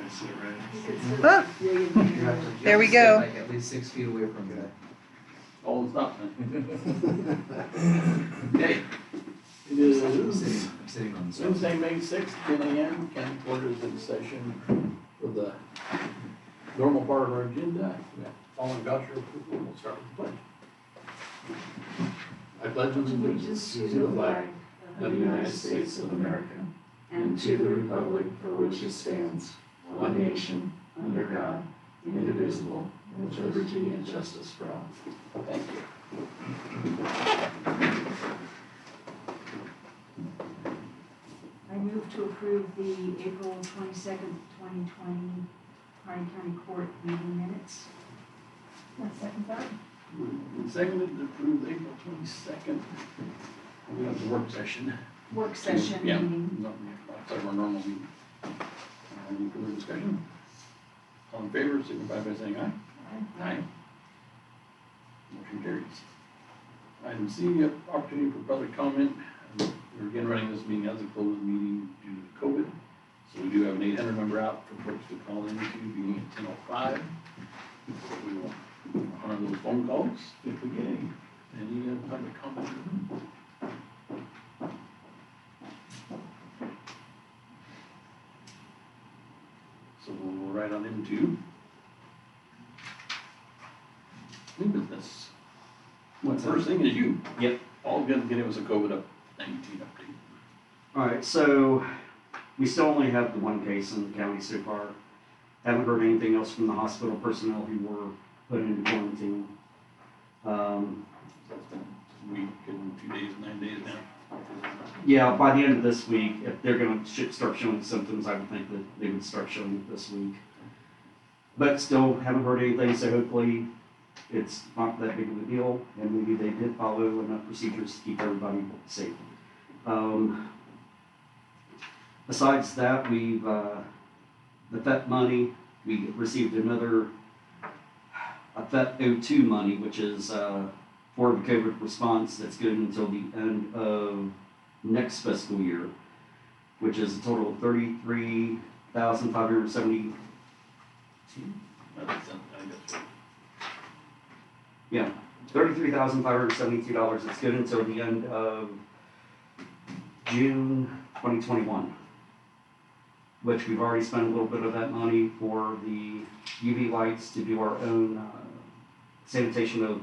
I see it right. Ah, You there we have to go. stay like at least 6 feet away from the. All stop. Okay. It I'm is sitting on the sofa. Wednesday, May 6th, 10 a.m. County Court is in session for the normal part of our agenda. Following voucher approval, we'll start with the pledge. I pledge allegiance to the flag of the United States of America, and to the republic for which it stands, one nation, under God, indivisible, with liberty and justice for all. Thank you. I move to approve the April 22nd, 2020 Harney County Court meeting minutes. Second that. And seconded to approve the April 22nd. We have the work session. Work session Yeah. meeting. Not outside of our normal meeting. Any further discussion? All in favor, signify by saying aye. Aye. Motion carries. Item C, opportunity for public comment. We're again running this meeting as a closed meeting due to COVID. So we do have an 800 number out for folks to call into, beginning at 10:05. We will honor those phone calls if we get any public comment. So we'll go right on into new business. What's that? First thing is you. Yep. All good to get us a COVID-19 update. All right, so we still only have the one case in the county so far. Haven't heard anything else from the hospital personnel who were put into quarantine. That's been a week and 2 days, 9 days now. Yeah, by the end of this week, if they're gonna start showing symptoms, I would think that they would start showing it this week. But still haven't heard anything, so hopefully it's not that big of a deal, and maybe they did follow enough procedures to keep everybody safe. Besides that, we've, the FET money, we received another, a FET 02 money, which is for the COVID response that's good until the end of next fiscal year, which is a total of $33,572. I think that's right. Yeah, $33,572. It's good until the end of June 2021, which we've already spent a little bit of that money for the UV lights to do our own sanitation of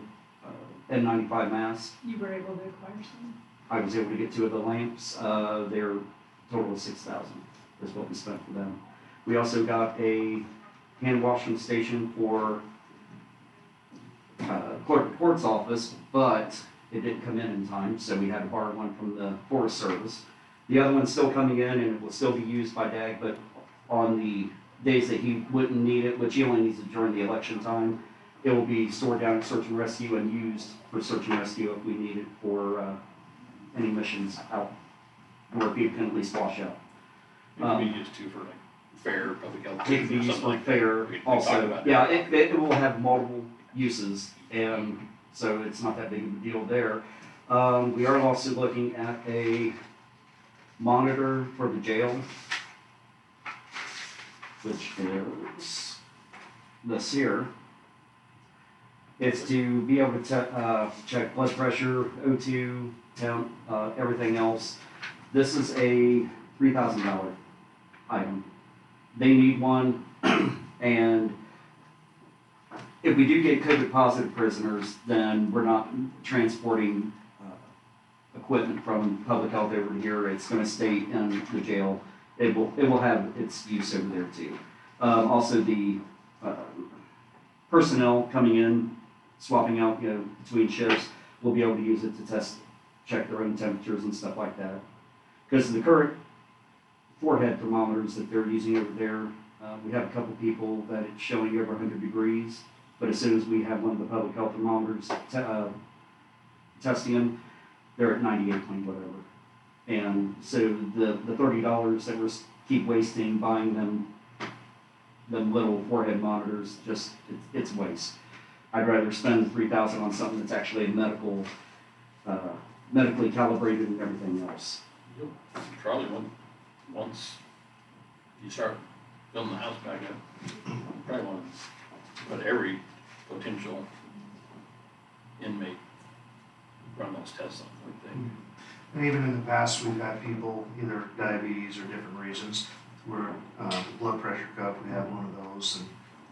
N95 masks. You were able to acquire some? I was able to get 2 of the lamps. They're total of $6,000 is what we spent for them. We also got a hand washing station for clerk of court's office, but it didn't come in time, so we had to borrow one from the Forest Service. The other one's still coming in, and it will still be used by DAG, but on the days that he wouldn't need it, which he only needs it during the election time, it will be stored down at Search and Rescue and used for Search and Rescue if we need it for any missions out, where people can at least wash out. It could be used too for like fair, public health. It can be or used something for like that. fair We talked also. about Yeah, that. it will have multiple uses, and so it's not that big of a deal there. We are also looking at a monitor for the jail, which is this here. It's to be able to check blood pressure, O2, temp, everything else. This is a $3,000 item. They need one, and if we do get COVID positive prisoners, then we're not transporting equipment from public health over here. It's going to stay in the jail. It will have its use over there too. Also, the personnel coming in, swapping out, between shifts, will be able to use it to check their own temperatures and stuff like that. Because the current forehead thermometers that they're using over there, we have a couple people that it's showing over 100 degrees. But as soon as we have one of the public health thermometers testing them, they're at 98 point whatever. And so the $30 that we're keep wasting buying them little forehead monitors, just it's waste. I'd rather spend $3,000 on something that's actually medically calibrated and everything else. Charlie, once you start building the house back up, probably want to put every potential inmate run those tests on, I think. And even in the past, we've had people, either diabetes or different reasons, where blood pressure cuff, we have one of those,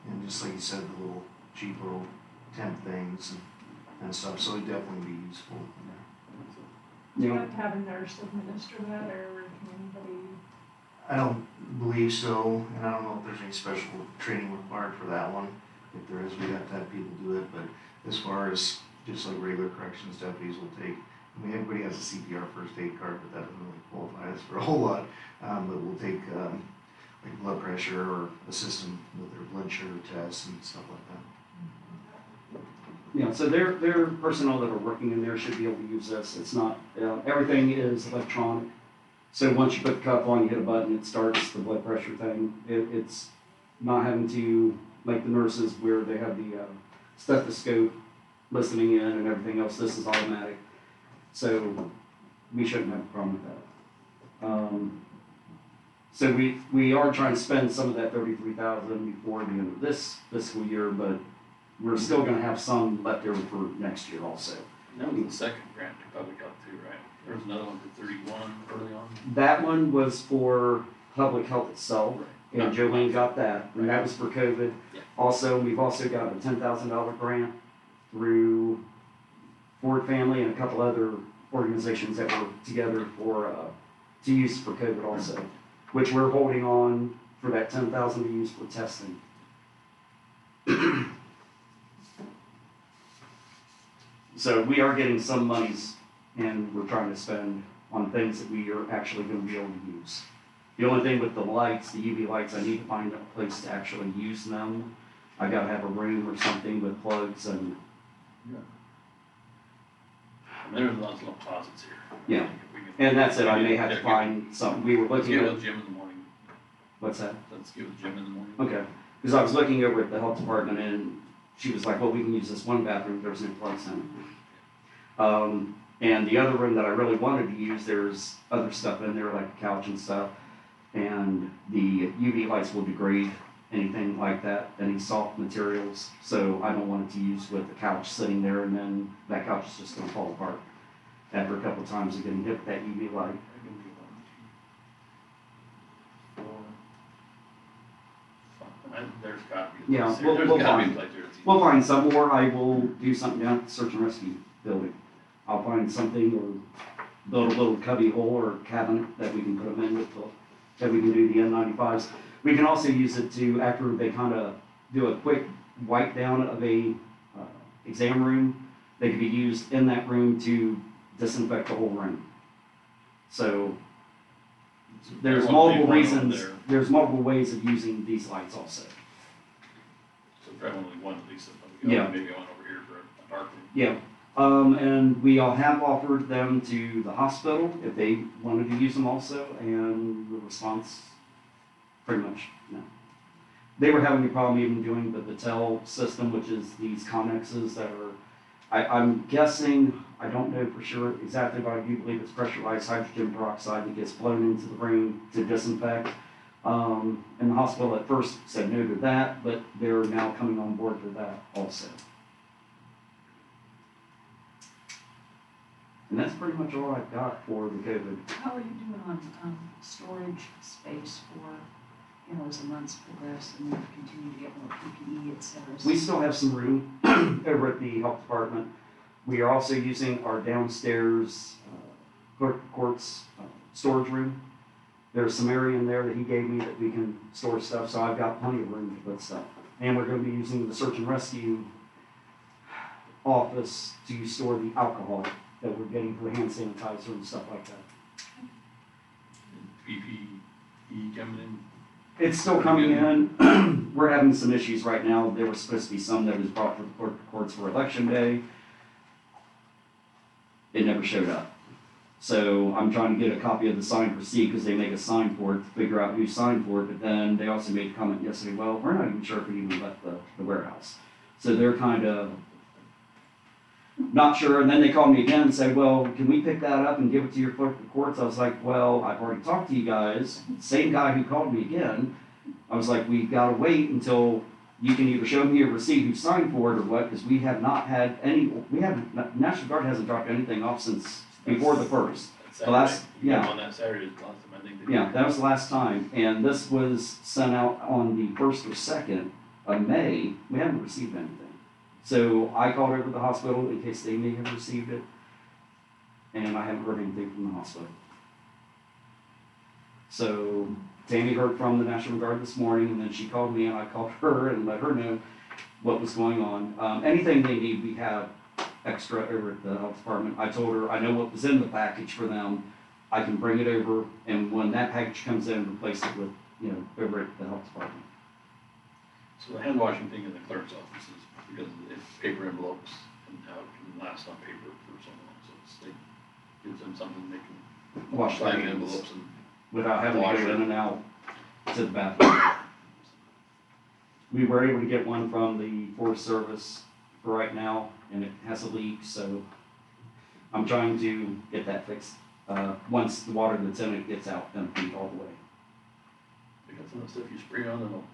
and just like you said, the little cheap little temp things and stuff, so it'd definitely be useful in there. Do you You know, have to have a nurse administer that, or can anybody? I don't believe so, and I don't know if there's any special training required for that one. If there is, we have to have people do it, but as far as just like regular corrections deputies will take, I mean, everybody has a CPR first aid card, but that doesn't really qualify us for a whole lot. But we'll take like blood pressure or assist them with their blood sugar tests and stuff like that. you know, so their personnel that are working in there should be able to use this. It's not, everything is electronic. So once you put the cuff on, you hit a button, it starts the blood pressure thing. It's not having to, like the nurses where they have the stethoscope listening in and everything else, this is automatic. So we shouldn't have a problem with that. So we are trying to spend some of that $33,000 before the end of this fiscal year, but we're still gonna have some left over for next year also. That was the second grant we probably got too, right? There was another one for 31 early on. That one was for public health itself, Right. and Jolene got that, and that was for COVID. Yeah. Also, we've also got a $10,000 grant through Ford Family and a couple other organizations that were together for, to use for COVID also, which we're holding on for that $10,000 to use for testing. So we are getting some monies and we're trying to spend on things that we are actually gonna be able to use. The only thing with the lights, the UV lights, I need to find a place to actually use them. I gotta have a room or something with plugs and, And there's lots of little closets here. Yeah. I think if we can- and that's it, I may have to Yeah, find something. We were Let's looking give at, it a gym in the morning. what's that? Let's give it a gym in the morning. Okay, because I was looking over at the health department and she was like, well, we can use this one bathroom, there's no plugs in it. And the other room that I really wanted to use, there's other stuff in there, like a couch and stuff. And the UV lights will degrade anything like that, any soft materials. So I don't want it to use with the couch sitting there and then that couch is just gonna fall apart after a couple of times of getting hit with that UV light. I can do 1, 2, 4, 5. There's gotta be a Yeah, place there. we'll There's gotta be find- a place there. It's easy. We'll find some, or I will do something down at the search and rescue building. I'll find something or build a little cubby hole or cabinet that we can put them in with, that we can do the N95s. We can also use it to, after they kind of do a quick wipe down of a exam room, they can be used in that room to disinfect the whole room. So there's One multiple big one over reasons, there. there's multiple ways of using these lights also. So probably only one at least. Yeah. Maybe one over here for a dark room. Yeah, and we all have offered them to the hospital if they wanted to use them also, and the response, pretty much, no. They were having a problem even doing the Battelle system, which is these connexes that are, I'm guessing, I don't know for sure exactly, but I do believe it's pressurized hydrogen peroxide that gets blown into the room to disinfect. And the hospital at first said no to that, but they're now coming on board with that also. And that's pretty much all I've got for the COVID. How are you doing on storage space for, you know, as the months progress and we continue to get more PPE, et cetera? We still have some room over at the health department. We are also using our downstairs courts storage room. There's some area in there that he gave me that we can store stuff, so I've got plenty of room to put stuff. And we're going to be using the search and rescue office to store the alcohol that we're getting for the hand sanitizer and stuff like that. PPE coming in. It's still coming in. We're having some issues right now. There was supposed to be some that was brought to the courts for election day. It never showed up. So I'm trying to get a copy of the signed receipt because they make a sign for it to figure out who signed for it. But then they also made a comment yesterday, well, we're not even sure if we even left the warehouse. So they're kind of not sure. And then they called me again and said, well, can we pick that up and give it to your clerk of courts? I was like, well, I've already talked to you guys. Same guy who called me again. I was like, we gotta wait until you can either show me a receipt who signed for it or what, because we have not had any, National Guard hasn't dropped anything off since before the first. The last, yeah. On that Saturday is the last time I think they. Yeah, that was the last time, and this was sent out on the 1st or 2nd of May. We haven't received anything. So I called over to the hospital in case they may have received it, and I haven't heard anything from the hospital. So Tammy heard from the National Guard this morning, and then she called me, and I called her and let her know what was going on. Anything they need, we have extra over at the health department. I told her I know what was in the package for them. I can bring it over, and when that package comes in, replace it with, over at the health department. So the hand washing thing in the clerk's office is because it's paper envelopes and how it can last on paper for so long. So it's, it gives them something they can Wash their sign hands envelopes and. without having Wash to go it. in and out to the bathroom. We were able to get one from the Forest Service for right now, and it has a leak, so I'm trying to get that fixed. Once the water that's in it gets out, emptied all the way. They got some of the stuff you spray on and it'll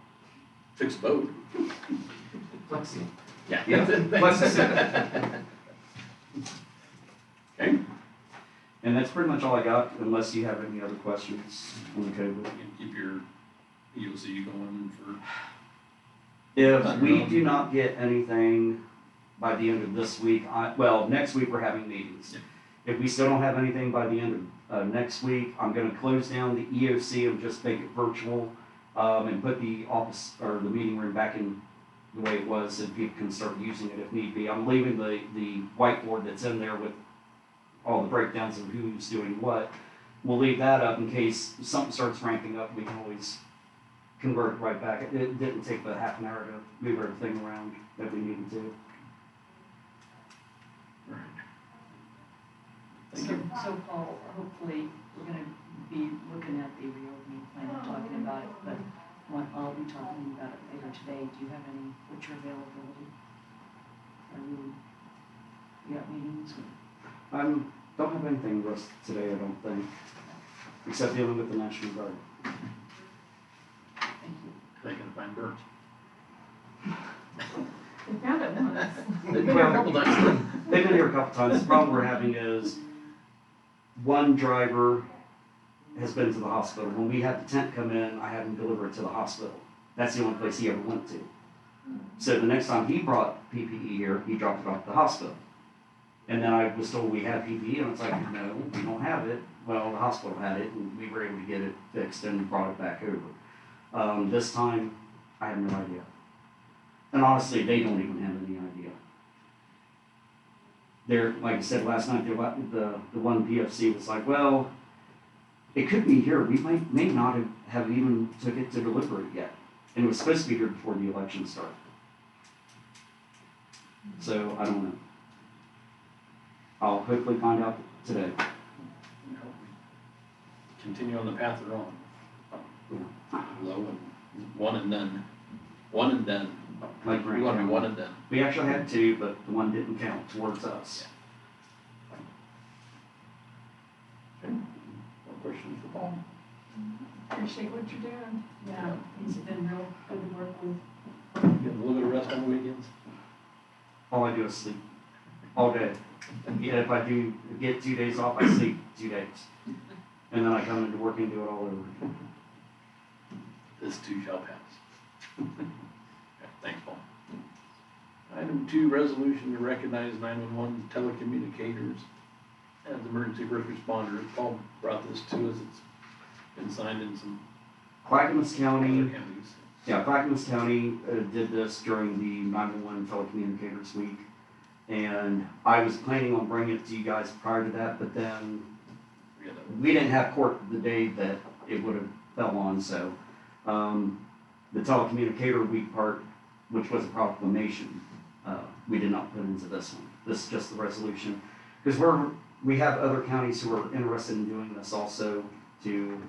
fix a boat. Flexi. Yeah. Okay. And that's pretty much all I got, unless you have any other questions on the COVID. You can keep your EOC going for. If we do not get anything by the end of this week, next week we're having meetings. Yeah. If we still don't have anything by the end of next week, I'm gonna close down the EOC and just make it virtual, and put the office or the meeting room back in the way it was, so people can start using it if need be. I'm leaving the whiteboard that's in there with all the breakdowns of who's doing what. We'll leave that up in case something starts ramping up, we can always convert it right back. It didn't take but half an hour to move everything around that we needed to. Right. Thank you. So Paul, hopefully, we're gonna be looking at the reopening plan and talking about it, but I'll be talking about it later today. Do you have what's your availability? You got meetings? Don't have anything rest today, I don't think, except dealing with the National Guard. Thank you. They can find birds. They found it once. They've been here a couple times. They've been here a couple times. The problem we're having is one driver has been to the hospital. When we had the tent come in, I had him deliver it to the hospital. That's the only place he ever went to. So the next time he brought PPE here, he dropped it off at the hospital. And then I was told we had PPE, and it's like, no, we don't have it. Well, the hospital had it, and we were able to get it fixed and brought it back over. This time, I have no idea. And honestly, they don't even have any idea. They're, like I said last night, the one PFC was like, well, it could be here. We may not have even took it to deliver it yet. And it was supposed to be here before the election started. So, I don't know. I'll hopefully find out today. And hope we continue on the path we're on. Low and one and done. One and done. Like We want to be one and done. We actually had two, but the one didn't count towards us. Okay. More questions for Paul? Appreciate what you're doing. Yeah, he's been real good to work with. Getting a little bit of rest on the weekends? All I do is sleep all day. Yeah, if I do get 2 days off, I sleep 2 days. And then I come into work and do it all over again. This too shall pass. Okay, thanks, Paul. Item 2, resolution to recognize 911 telecommunicators as emergency first responders. Paul brought this to us. It's been signed in some Clackamas other County, counties. yeah, Clackamas County did this during the 911 telecommunicators week. And I was planning on bringing it to you guys prior to that, but then we didn't have court the day that it would have fell on, so the telecommunicator week part, which was a proclamation, we did not put into this one. This is just the resolution. Because we have other counties who are interested in doing this also, to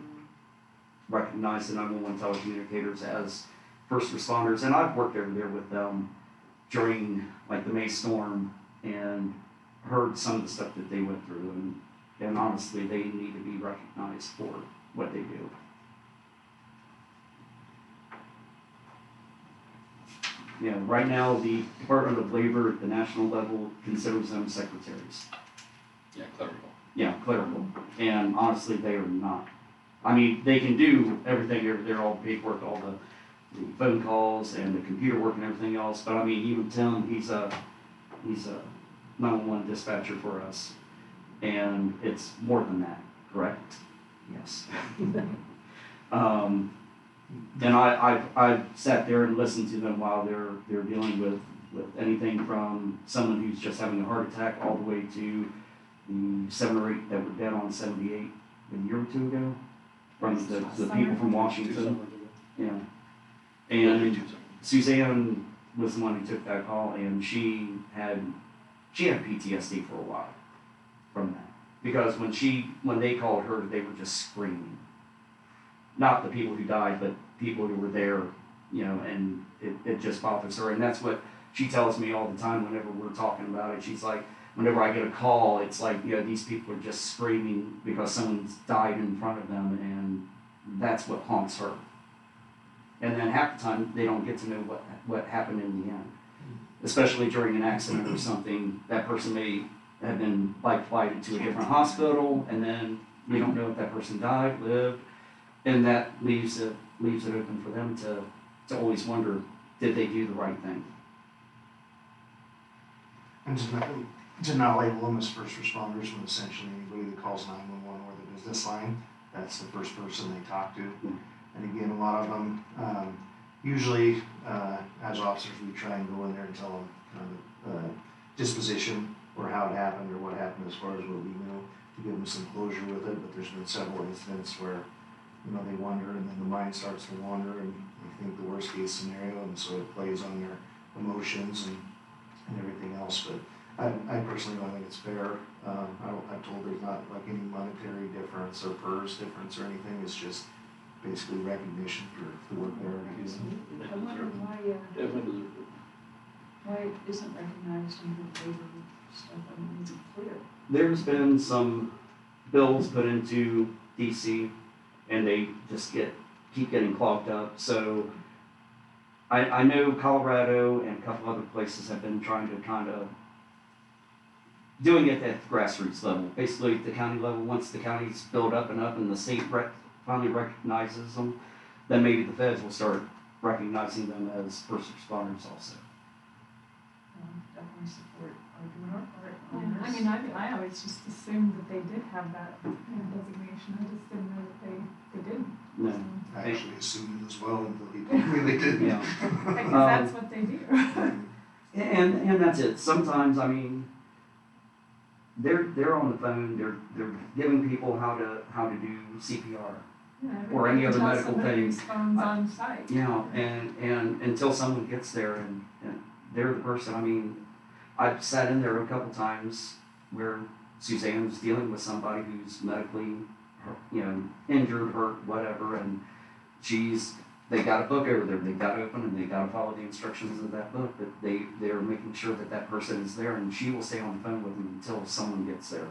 recognize the 911 telecommunicators as first responders. And I've worked over there with them during like the May storm and heard some of the stuff that they went through, and honestly they need to be recognized for what they do. you know, right now, the Department of Labor at the national level considers them secretaries. Yeah, clerical. Yeah, clerical, and honestly, they are not. I mean, they can do everything, they're all paperwork, all the phone calls and the computer work and everything else, but I mean, even Tim, he's a 911 dispatcher for us, and it's more than that, correct? Yes. And I've sat there and listened to them while they're dealing with anything from someone who's just having a heart attack all the way to the 7 or 8 that were dead on 78 a year or two ago, from the people from Washington. Yeah. And Suzanne was the one who took that call, and she had PTSD for a while from that. Because when they called her, they were just screaming. Not the people who died, but people who were there, you know, and it just bothers her. And that's what she tells me all the time whenever we're talking about it. She's like, whenever I get a call, it's like, you know, these people are just screaming because someone's died in front of them, and that's what haunts her. And then half the time, they don't get to know what happened in the end. Especially during an accident or something, that person may have been like flighted to a different hospital, and then you don't know if that person died, lived, and that leaves it open for them to always wonder, did they do the right thing? And to not label them as first responders when essentially anybody that calls 911 or the business line, that's the first person they talk to. And again, a lot of them, usually as officers, we try and go in there and tell them kind of disposition or how it happened or what happened as far as what we know, to give them some closure with it. But there's been several incidents where, you know, they wonder, and then the mind starts to wander, and they think the worst case scenario, and so it plays on their emotions and everything else. But I personally don't think it's fair. I'm told there's not like any monetary difference or PERS difference or anything. It's just basically recognition for the work they're already doing. I wonder why, Definitely deserve it. why isn't recognized in the labor stuff, I mean, is it clear? There's been some bills put into DC, and they just keep getting clogged up. So I know Colorado and a couple other places have been trying to kind of doing it at the grassroots level, basically at the county level. Once the counties build up and the state finally recognizes them, then maybe the feds will start recognizing them as first responders also. Definitely support our doing our part Yeah, on I this. mean, I always just assumed that they did have that designation, I just didn't know that they didn't. No. So, I actually assumed it as well until he told me they didn't. Yeah. because that's what they do. And that's it. Sometimes, I mean, they're on the phone. They're giving people how to do CPR. Yeah, Or any everybody other can tell medical somebody thing. whose phone's on site. You know, and until someone gets there and they're the person. I mean, I've sat in there a couple times where Suzanne was dealing with somebody who's medically, you know, injured, hurt, whatever, and they got a book over there. They got to open and they got to follow the instructions of that book. But they're making sure that person is there, and she will stay on the phone with them until someone gets there.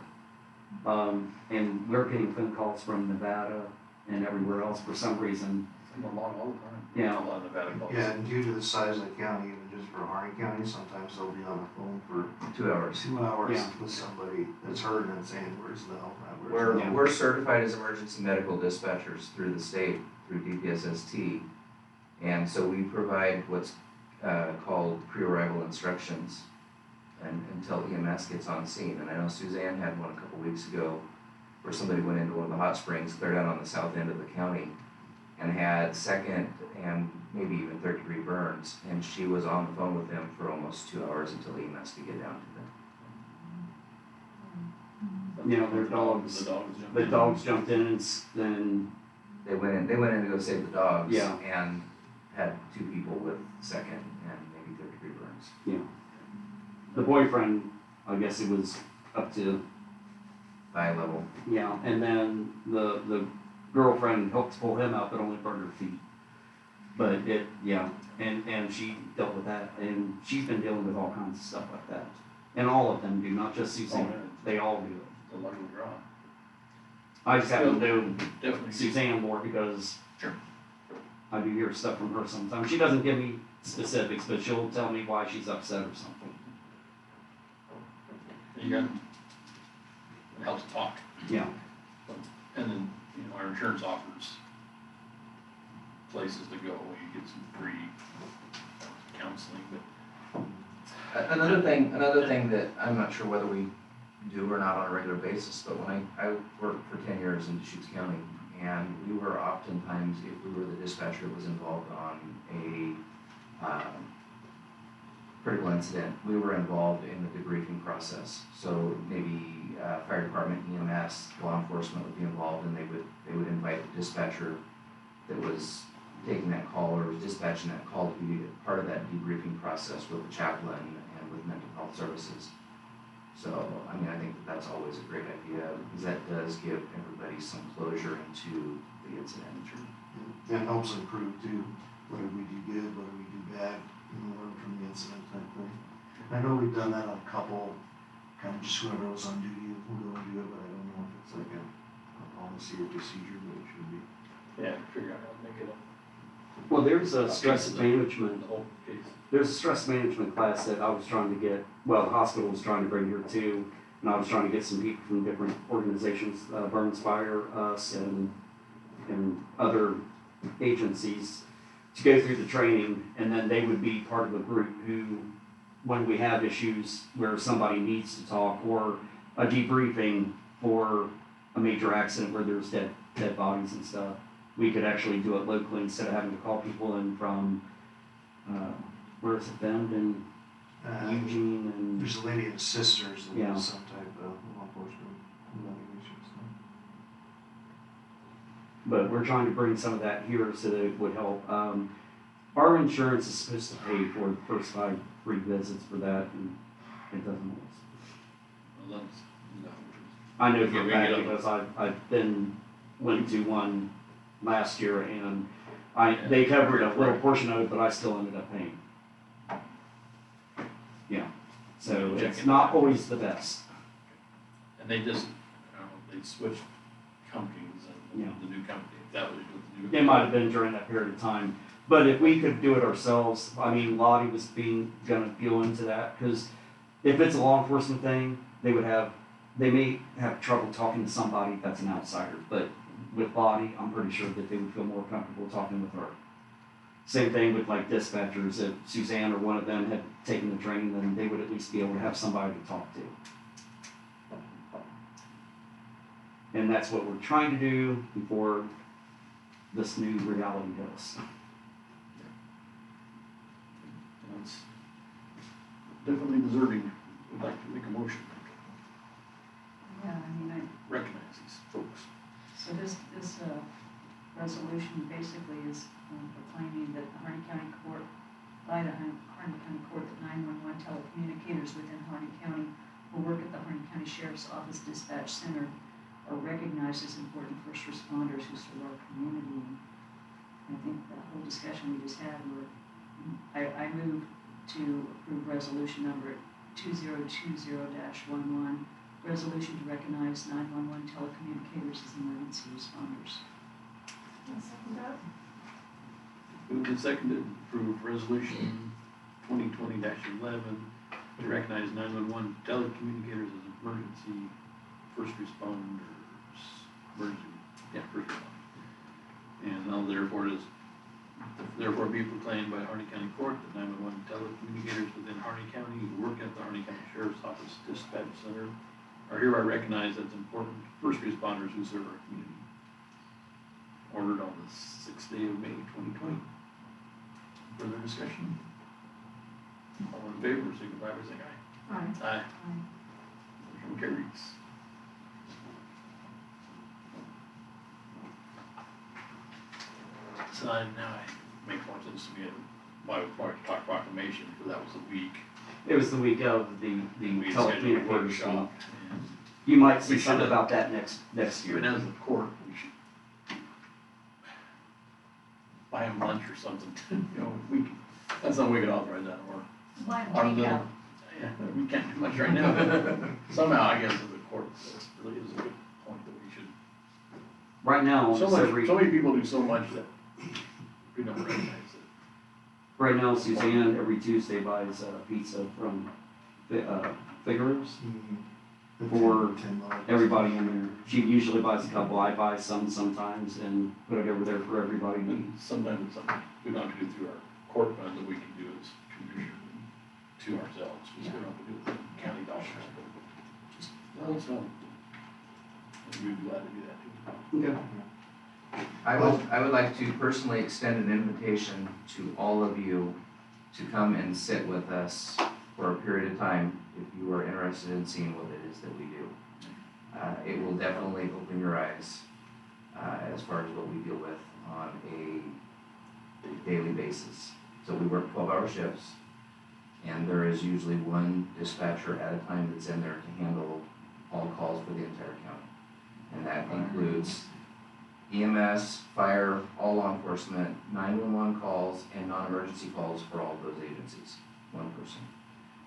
And we're getting phone calls from Nevada and everywhere else for some reason. I'm along all the time. Yeah. A lot of Nevada calls. Yeah, and due to the size of the county, even just for Harney County, sometimes they'll be on the phone for 2 hours. 2 hours Yeah. with somebody that's hurt and saying, where's the help at? Where's the help? We're certified as emergency medical dispatchers through the state, through DPSST. And so we provide what's called pre-arrival instructions until EMS gets on scene. And I know Suzanne had one a couple weeks ago where somebody went into one of the hot springs clear down on the south end of the county and had second and maybe even third-degree burns. And she was on the phone with them for almost 2 hours until EMS could get down to them. You know, their dogs. The dogs jumped in and then They went in to go save the dogs. Yeah. And had 2 people with second and maybe third-degree burns. the boyfriend, I guess it was up to, Eye level. yeah, and then the girlfriend helped pull him out, but only burned her feet. But and she dealt with that, and she's been dealing with all kinds of stuff like that. And all of them do, not just Suzanne, they all do it. The luck of the draw. I just happen to know Definitely. Suzanne more because Sure. I do hear stuff from her sometimes. She doesn't give me specifics, but she'll tell me why she's upset or something. You got, it helps talk. Yeah. And then, our insurance offers places to go, you get some free counseling, but Another thing that I'm not sure whether we do or not on a regular basis, but when I worked for 10 years in Deschutes County, and we were oftentimes, if we were the dispatcher that was involved on a critical incident, we were involved in the debriefing process. So maybe fire department, EMS, law enforcement would be involved, and they would invite the dispatcher that was taking that call or was dispatching that call to be part of that debriefing process with the chaplain and with mental health services. So, I mean, I think that's always a great idea, because that does give everybody some closure into the incident. It helps improve too, what did we do good, what did we do bad, learn from the incident type thing. I know we've done that on a couple, kind of just whoever was on duty will go and do it, but I don't know if it's like a policy or procedure, but it should be. yeah, figure out how to make it a. Well, there's a stress management. The whole case. There's a stress management class that I was trying to get, well, the hospital was trying to bring here too, and I was trying to get some people from different organizations, Burns Fire, us, and other agencies to go through the training, and then they would be part of a group who, when we have issues where somebody needs to talk, or a debriefing for a major accident where there's dead bodies and stuff, we could actually do it locally instead of having to call people in from, where is it, Bend and Eugene and. There's a lady in Sisters that Yeah. was some type of law enforcement evaluation stuff. But we're trying to bring some of that here so that it would help. Our insurance is supposed to pay for the first 5 free visits for that, and it doesn't always. Well, that's, no. I know Yeah, for a we fact get a- because I've went to one last year, and they covered a little portion of it, but I still ended up paying. Yeah, so Check it's it not out. always the best. And they just, they switched companies and Yeah. the new company, if that was what the new. It might have been during that period of time, but if we could do it ourselves, I mean, Lottie was gonna feel into that, because if it's a law enforcement thing, they may have trouble talking to somebody that's an outsider, but with Lottie, I'm pretty sure that they would feel more comfortable talking with her. Same thing with like dispatchers, if Suzanne or one of them had taken the training, then they would at least be able to have somebody to talk to. And that's what we're trying to do before this new reality hits. And it's definitely deserving. We'd like to make a motion Yeah, I mean, to recognize these folks. so this resolution basically is proclaiming that the Harney County Court, by the Harney County Court, that 911 telecommunicators within Harney County who work at the Harney County Sheriff's Office Dispatch Center are recognized as important first responders who serve our community. And I think the whole discussion we just had, I move to approve resolution number 2020-11, resolution to recognize 911 telecommunicators as emergency responders. I'll second that. Moved and seconded, approve resolution 2020-11 to recognize 911 telecommunicators as emergency first responders. First responders. And now therefore be proclaimed by Harney County Court that 911 telecommunicators within Harney County who work at the Harney County Sheriff's Office Dispatch Center are hereby recognized as important first responders who serve our community. Ordered on the 6th day of May 2020. Further discussion? All in favor, signify by saying aye. Aye. Aye. Motion carries. So now it makes more sense to me why we talk proclamation, because that was a week. It was the week of the We scheduled a telecommunications workshop. week. And You might see We something should've- about that next year. even as a court, we should buy him lunch or something, that's something we could authorize that, or Why our take little, out? yeah, we can't do much right now. Somehow, I guess, as a court, that really is a good point that we should. Right now, So many people do so much that We don't recognize it. Right now, Suzanne every Tuesday buys pizza from Figueroa's for $10. everybody in there. She usually buys a couple, I buy some sometimes and put it over there for everybody to eat. And sometimes it's something we don't have to do through our court fund that we can do as commissioners to ourselves, we don't have to do it with county dollars. Just let us know. And we'd be glad to do that too. Okay. I would like to personally extend an invitation to all of you to come and sit with us for a period of time if you are interested in seeing what it is that we do. It will definitely open your eyes as far as what we deal with on a daily basis. So we work 12-hour shifts, and there is usually one dispatcher at a time that's in there to handle all calls for the entire county. And that includes EMS, fire, all law enforcement, 911 calls, and non-emergency calls for all of those agencies, one person.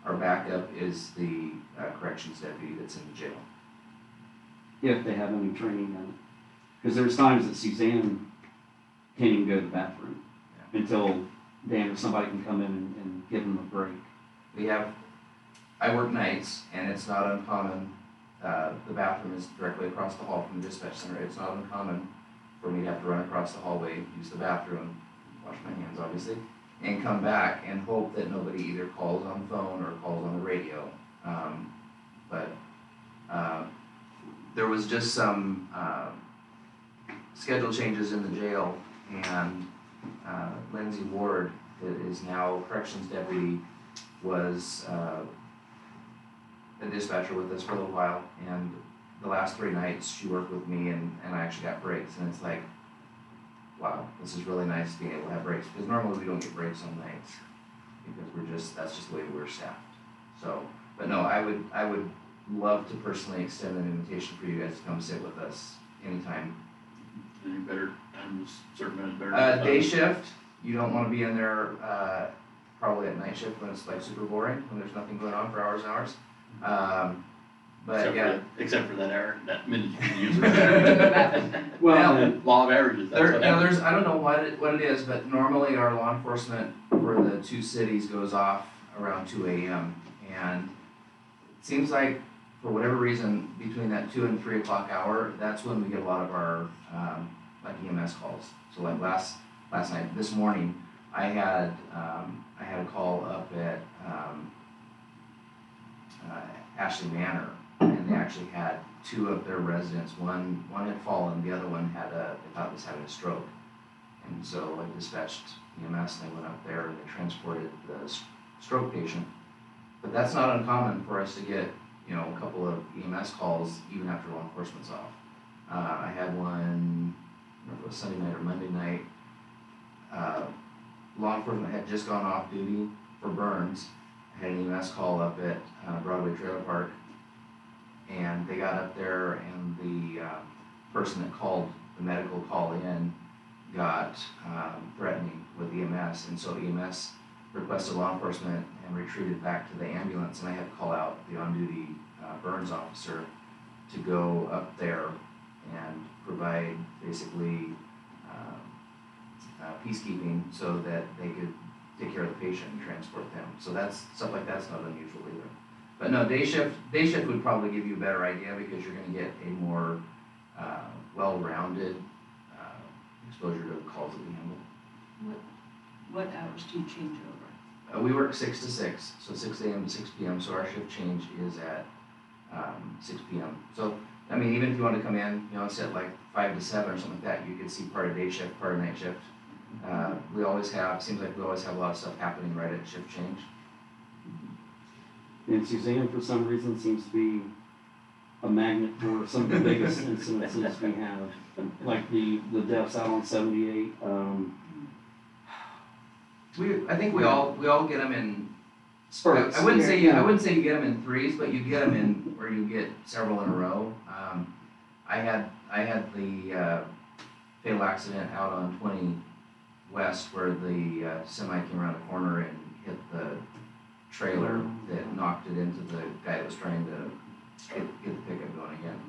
Our backup is the corrections deputy that's in the jail. If they have any training on it. Because there's times that Suzanne can't even go to the bathroom until Dan or somebody can come in and give them a break. I work nights, and it's not uncommon, the bathroom is directly across the hall from the dispatch center. It's not uncommon for me to have to run across the hallway, use the bathroom, wash my hands obviously, and come back and hope that nobody either calls on the phone or calls on the radio. There was just some schedule changes in the jail, and Lindsay Ward, that is now corrections deputy, was a dispatcher with us for a little while, and the last 3 nights she worked with me, and I actually got breaks, and it's like, wow, this is really nice being able to have breaks, because normally we don't get breaks on nights, because that's just the way we're staffed. So, but no, I would love to personally extend an invitation for you guys to come sit with us anytime. Any better times, certain minutes better? Day shift, you don't wanna be in there, probably at night shift when it's like super boring, when there's nothing going on for hours and hours. But yeah. Except for that hour, that minute you can use it. Well, Now, Law of averages, that's what happens. there's, I don't know what it is, but normally our law enforcement for the 2 cities goes off around 2 a.m. And it seems like, for whatever reason, between that 2 and 3 o'clock hour, that's when we get a lot of our, like EMS calls. So like last night, this morning, I had a call up at, Ashley Manor, and they actually had 2 of their residents. One had fallen, the other one they thought was having a stroke. And so I dispatched EMS, and they went up there and they transported the stroke patient. But that's not uncommon for us to get, a couple of EMS calls even after law enforcement's off. I had one, I don't know if it was Sunday night or Monday night. Law enforcement had just gone off duty for burns. I had an EMS call up at Broadway Trailer Park, and they got up there, and the person that called the medical call in got threatening with EMS, and so EMS requested law enforcement and retreated back to the ambulance, and I had to call out the on-duty burns officer to go up there and provide basically peacekeeping so that they could take care of the patient and transport them. So stuff like that's not unusual either. But no, day shift would probably give you a better idea, because you're gonna get a more well-rounded exposure to the calls that we handle. What hours do you change over? We work 6 to 6, so 6 a.m. to 6 p.m. So our shift change is at 6 p.m. So I mean, even if you want to come in, and sit like 5 to 7 or something like that, you could see part of day shift, part of night shift. Seems like we always have a lot of stuff happening right at shift change. and Suzanne, for some reason, seems to be a magnet for some of the biggest incidences we have, like the deaths out on 78. I think we all get them in Spurts. I wouldn't say you get them in threes, but you get them in where you get several in a row. I had the fatal accident out on 20 West where the semi came around the corner and hit the trailer that knocked it into the guy that was trying to get the pickup going again.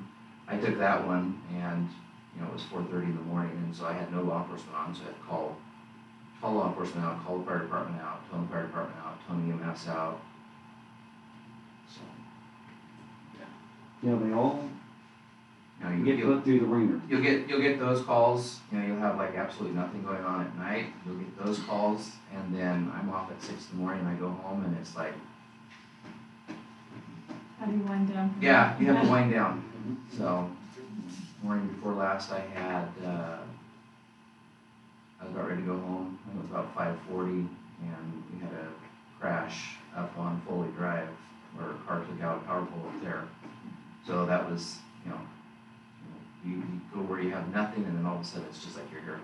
I took that one, and it was 4:30 in the morning, and so I had no law enforcement on, so I had to call call law enforcement out, call the fire department out, tone the fire department out, tone EMS out. So, Yeah, they all you get put through the ringer. you'll get those calls, you'll have like absolutely nothing going on at night, you'll get those calls, and then I'm off at 6 in the morning, I go home and it's like, How do you wind down? from yeah, that? you have to wind down. So, morning before last I had, I was about ready to go home, I think it was about 5:40, and we had a crash up on Foley Drive, where a car took out a power pole up there. So that was, you go where you have nothing, and then all of a sudden it's just like you're here.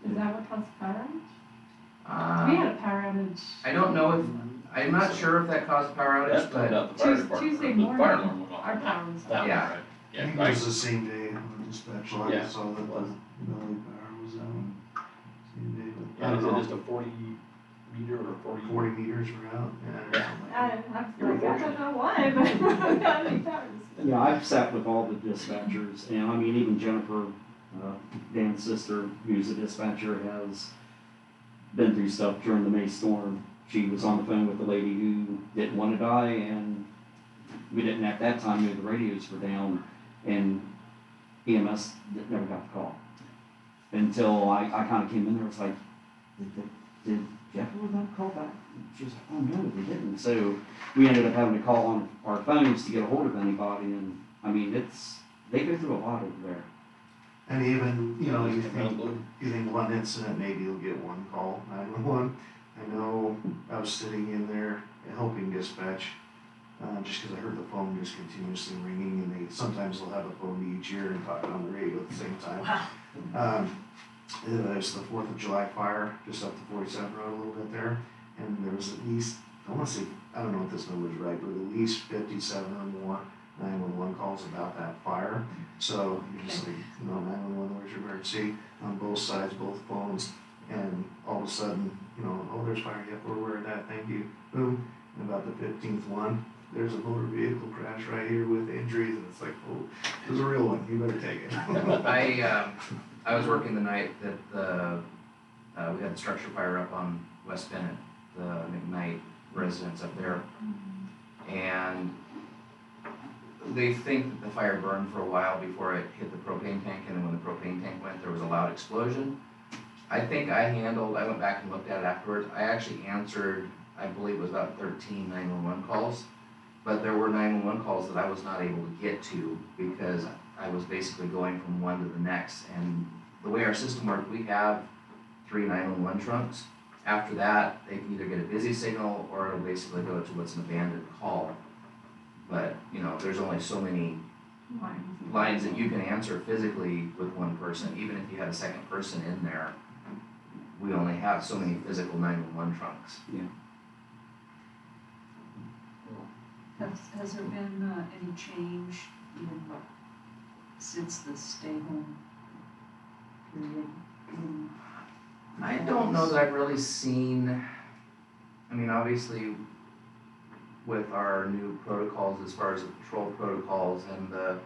Is that what caused the power outage? We Uh, had a power outage. I don't know if, I'm not sure if that caused a power outage, That timed but, out the fire Tues- department. Tuesday The fire morning, alarm went off. our power was That out. one, Yeah. right? I Yeah, think it was the same day on the dispatch log, I Yeah. saw that the Valley Power was out. Same day, but Yeah, I is don't it know, just a 40 meter or 40? 40 meters were out, yeah. or Yeah. something like I that. don't know why, but we got any powers. Yeah, I've sat with all the dispatchers, and I mean, even Jennifer, Dan's sister, who's a dispatcher, has been through stuff during the May storm. She was on the phone with the lady who didn't want to die, and we didn't at that time know the radios were down, and EMS never got the call. Until I kind of came in there, it's like, did Jeff ever got a call back? She was like, oh no, they didn't. So we ended up having to call on our phones to get a hold of anybody, and I mean, they go through a lot over there. And even, you Just think, download. one incident, maybe you'll get one call, 911. I know I was sitting in there helping dispatch, just because I heard the phone just continuously ringing, and sometimes they'll have a phone to each ear and talk on the radio at the same time. It was the 4th of July fire, just up the 47 road a little bit there, and there was at least, I want to say, I don't know if this number is right, but at least 57 or more 911 calls about that fire. So you're just like, 911, where's your emergency? On both sides, both phones, and all of a sudden, oh, there's fire, yep, we're aware of that, thank you, boom. And about the 15th one, there's a motor vehicle crash right here with injuries, and it's like, oh, there's a real one, you better take it. I was working the night that we had the structure fire up on West Bennett, the McKnight residence up there. And they think that the fire burned for a while before it hit the propane tank, and then when the propane tank went, there was a loud explosion. I think I went back and looked at it afterwards, I actually answered, I believe it was about 13 911 calls, but there were 911 calls that I was not able to get to because I was basically going from one to the next, and the way our system worked, we have 3 911 trunks. After that, they can either get a busy signal or it'll basically go to what's an abandoned call. But, there's only so many lines that you can answer physically with one person. Even if you had a second person in there, we only have so many physical 911 trunks. Has there been any change even since the stay home period? I don't know that I've really seen, obviously with our new protocols as far as the patrol protocols and the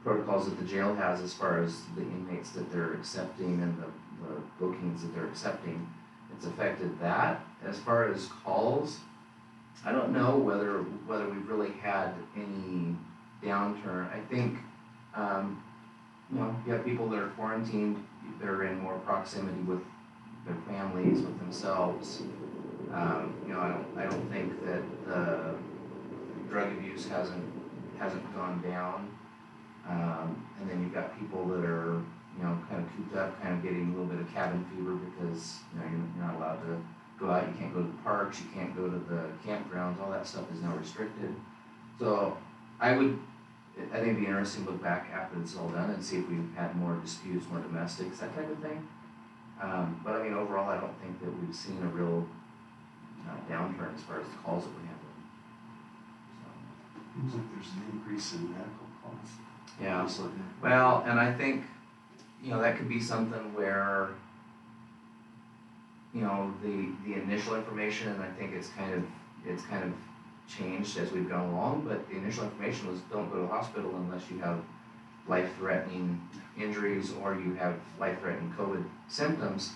protocols that the jail has as far as the inmates that they're accepting and the bookings that they're accepting, it's affected that. As far as calls, I don't know whether we've really had any downturn. I think, you have people that are quarantined, they're in more proximity with their families, with themselves. I don't think that the drug abuse hasn't gone down. And then you've got people that are, kind of cooped up, kind of getting a little bit of cabin fever because, you're not allowed to go out, you can't go to the parks, you can't go to the campgrounds, all that stuff is now restricted. So I think it'd be interesting to look back after it's all done and see if we've had more disputes, more domestics, that type of thing. But overall, I don't think that we've seen a real downturn as far as the calls that we're handling. Seems like there's an increase in medical costs. Yeah. Just looking at- Well, and I think, that could be something where, the initial information, and I think it's kind of changed as we've gone along, but the initial information was don't go to the hospital unless you have life-threatening injuries or you have life-threatening COVID symptoms.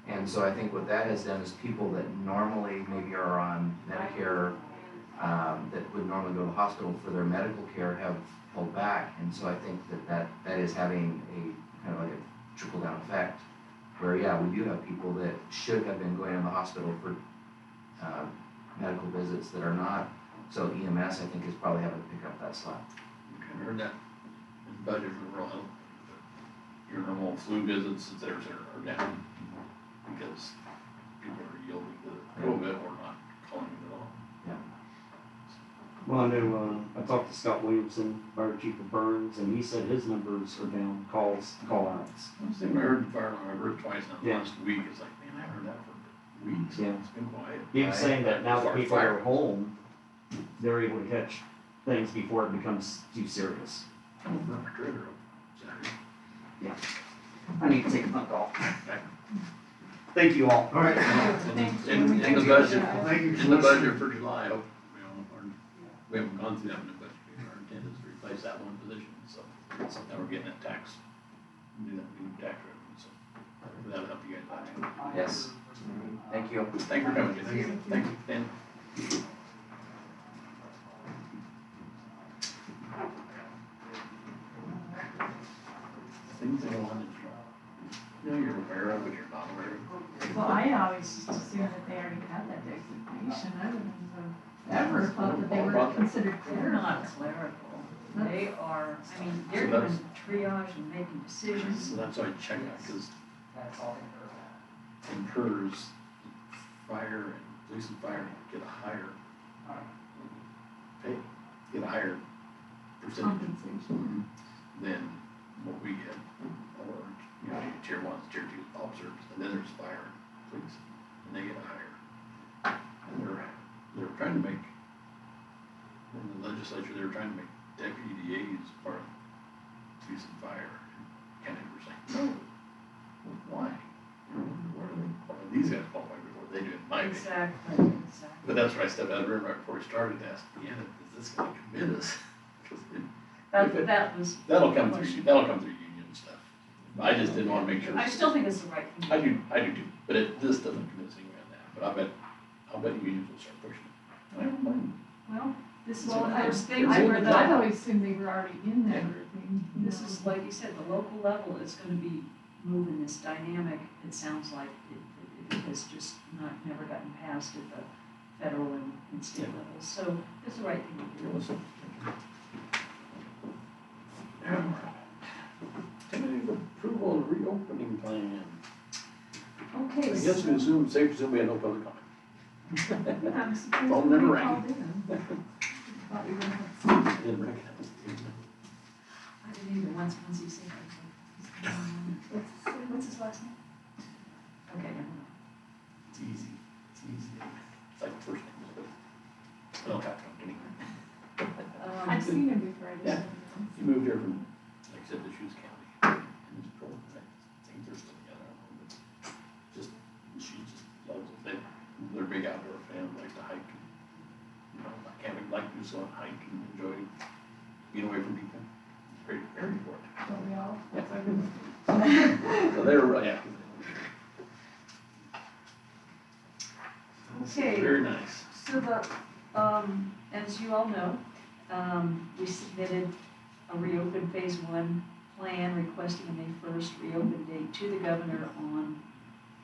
And so I think what that has done is people that normally maybe are on Medicare, that would normally go to the hospital for their medical care have held back. And so I think that is having a kind of like a trickle down effect where, yeah, we do have people that should have been going to the hospital for medical visits that are not. So EMS, I think, is probably having to pick up that slack. You kind of heard that in budget for rural health. Your normal flu visits, theirs are down because people are yielding to COVID or not calling it at all. Well, I know, I talked to Scott Williamson, Fire Chief of Burns, and he said his numbers are down, call outs. Last thing I heard the fire alarm, I heard it twice in the Yeah. last week, it's like, man, I haven't heard that for weeks, Yeah. it's been quiet. He was saying that now that people Fire. are home, they're able to catch things before it becomes too serious. Oh, not my trailer up Saturday. I need to take a phone call. Thank you all. All right. In the budget, Thank you. in the budget for July, I hope, we haven't gone through that in the budget, our intent is to replace that one position, so now we're getting that tax, do that new tax revenue, so that'll help you guys out. Yes. Thank you. Thank you for coming, guys. Thank you, Dan. Things that go on that you're aware of, but you're not aware of. Well, I always just assumed that they already had that designation. I wouldn't have ever thought that they were considered They're not clerical. clerical. They are, I mean, they're So doing triage and making decisions. So that's why I check that, because in PERS, fire and police and fire get a higher pay, get a higher percentage Compensation. than what we get, or, you know, tier ones, tier two officers, and then there's fire and police, and they get a higher. And they're trying to make, in the legislature, they're trying to make deputy DAs part of police and fire. County were saying, no, why? Where are they? Well, these guys qualify before they do it, in my opinion. Exactly. But that's why I stepped out of the room right before we started to ask, yeah, is this gonna commit us? 'Cause That was. that'll come through union stuff. I just didn't wanna make sure. I still think it's the right thing. to do. I do too, but this doesn't commit us anywhere on that, but I'll bet unions will start pushing it. I don't mind. Well, this is Well, one of I those things I where would, the. I'd always assumed they were already in that grouping. This is, like you said, the local level is gonna be moving this dynamic, it sounds like it has just never gotten passed at the federal and state Yeah. levels, so it's the right thing to do. Listen. Tentative approval of reopening plan. I Okay, guess we assume, safe to assume we had no public comment. I'm surprised Phone never nobody rang. called in. Thought we were gonna have Didn't recognize. I didn't either, once he said, I was like, what's his last name? Okay, never mind. It's easy, it's easy. It's like the first name, but I don't have to anymore. I've seen him before, I just Yeah. didn't know. He moved here from, like I said, the Shoes County, and his pro, I think they're still together, I don't know, but just, she just loves it. They're a big outdoor fan, like to hike, and, you know, like camping, like to do so, hike and enjoy being away from people. Great area for it. Don't we all? That's everything. So they were, yeah. Okay. Very nice. So as you all know, we submitted a reopen phase one plan requesting a May 1st reopen date to the governor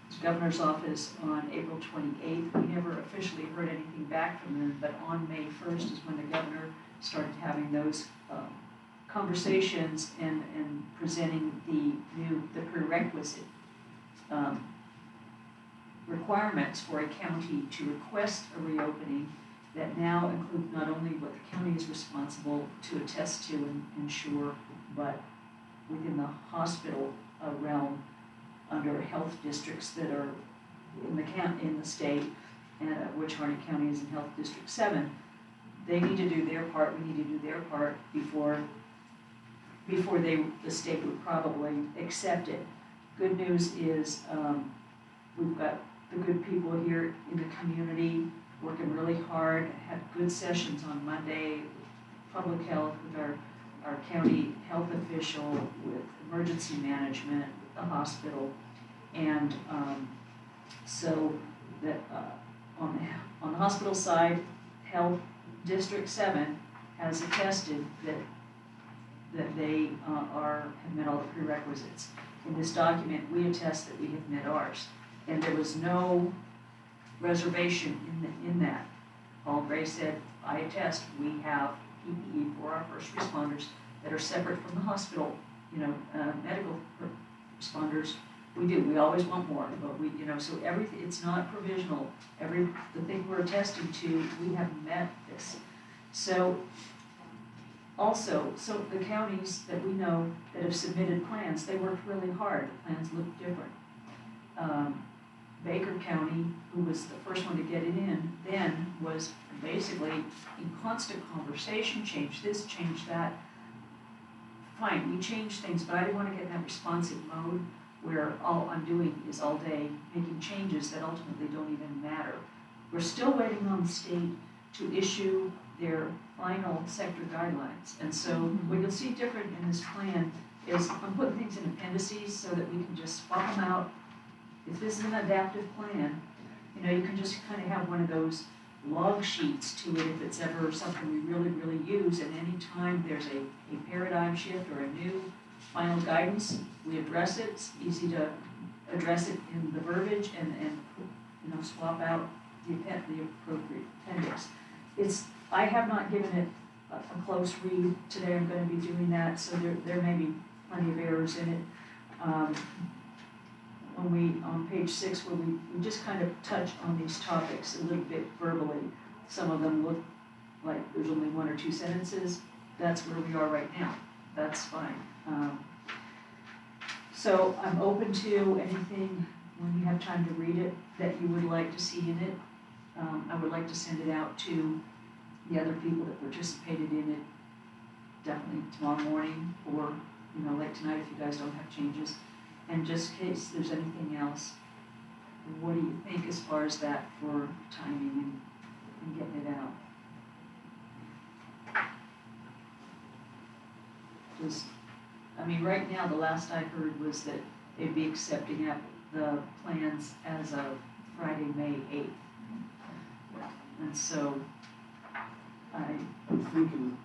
his governor's office on April 28th. We never officially heard anything back from them, but on May 1st is when the governor started having those conversations and presenting the prerequisite requirements for a county to request a reopening that now include not only what the county is responsible to attest to and ensure, but within the hospital realm, under health districts that are in the state, which Harney County is in Health District 7, they need to do their part, we need to do their part before the state would probably accept it. Good news is we've got the good people here in the community working really hard, had good sessions on Monday with public health, with our county health official, with emergency management, with the hospital, and So that, on the hospital side, Health District 7 has attested that they have met all the prerequisites. In this document, we attest that we have met ours. And there was no reservation in that. Paul Gray said, I attest, we have PPE for our first responders that are separate from the hospital, medical responders. We do, we always want more, but we, so everything, it's not provisional. The thing we're attesting to, we have met this. So, also, so the counties that we know that have submitted plans, they worked really hard. The plans look different. Baker County, who was the first one to get it in, then was basically in constant conversation, change this, change that. Fine, we changed things, but I didn't want to get in that responsive mode where all I'm doing is all day making changes that ultimately don't even matter. We're still waiting on the state to issue their final sector guidelines. And so what you'll see different in this plan is I'm putting things in appendices so that we can just swap them out. If this is an adaptive plan, you can just kind of have one of those log sheets to it if it's ever something we really, really use. And anytime there's a paradigm shift or a new final guidance, we address it. It's easy to address it in the verbiage and swap out the appropriate appendix. I have not given it a close read. Today I'm going to be doing that, so there may be plenty of errors in it. On page 6, where we just kind of touch on these topics a little bit verbally. Some of them look like there's only 1 or 2 sentences. That's where we are right now. That's fine. So I'm open to anything when you have time to read it that you would like to see in it. I would like to send it out to the other people that participated in it definitely tomorrow morning, or like tonight if you guys don't have changes. And just in case there's anything else, what do you think as far as that for timing and getting it out? Right now, the last I heard was that they'd be accepting up the plans as of Friday, May 8th. And so, I'm thinking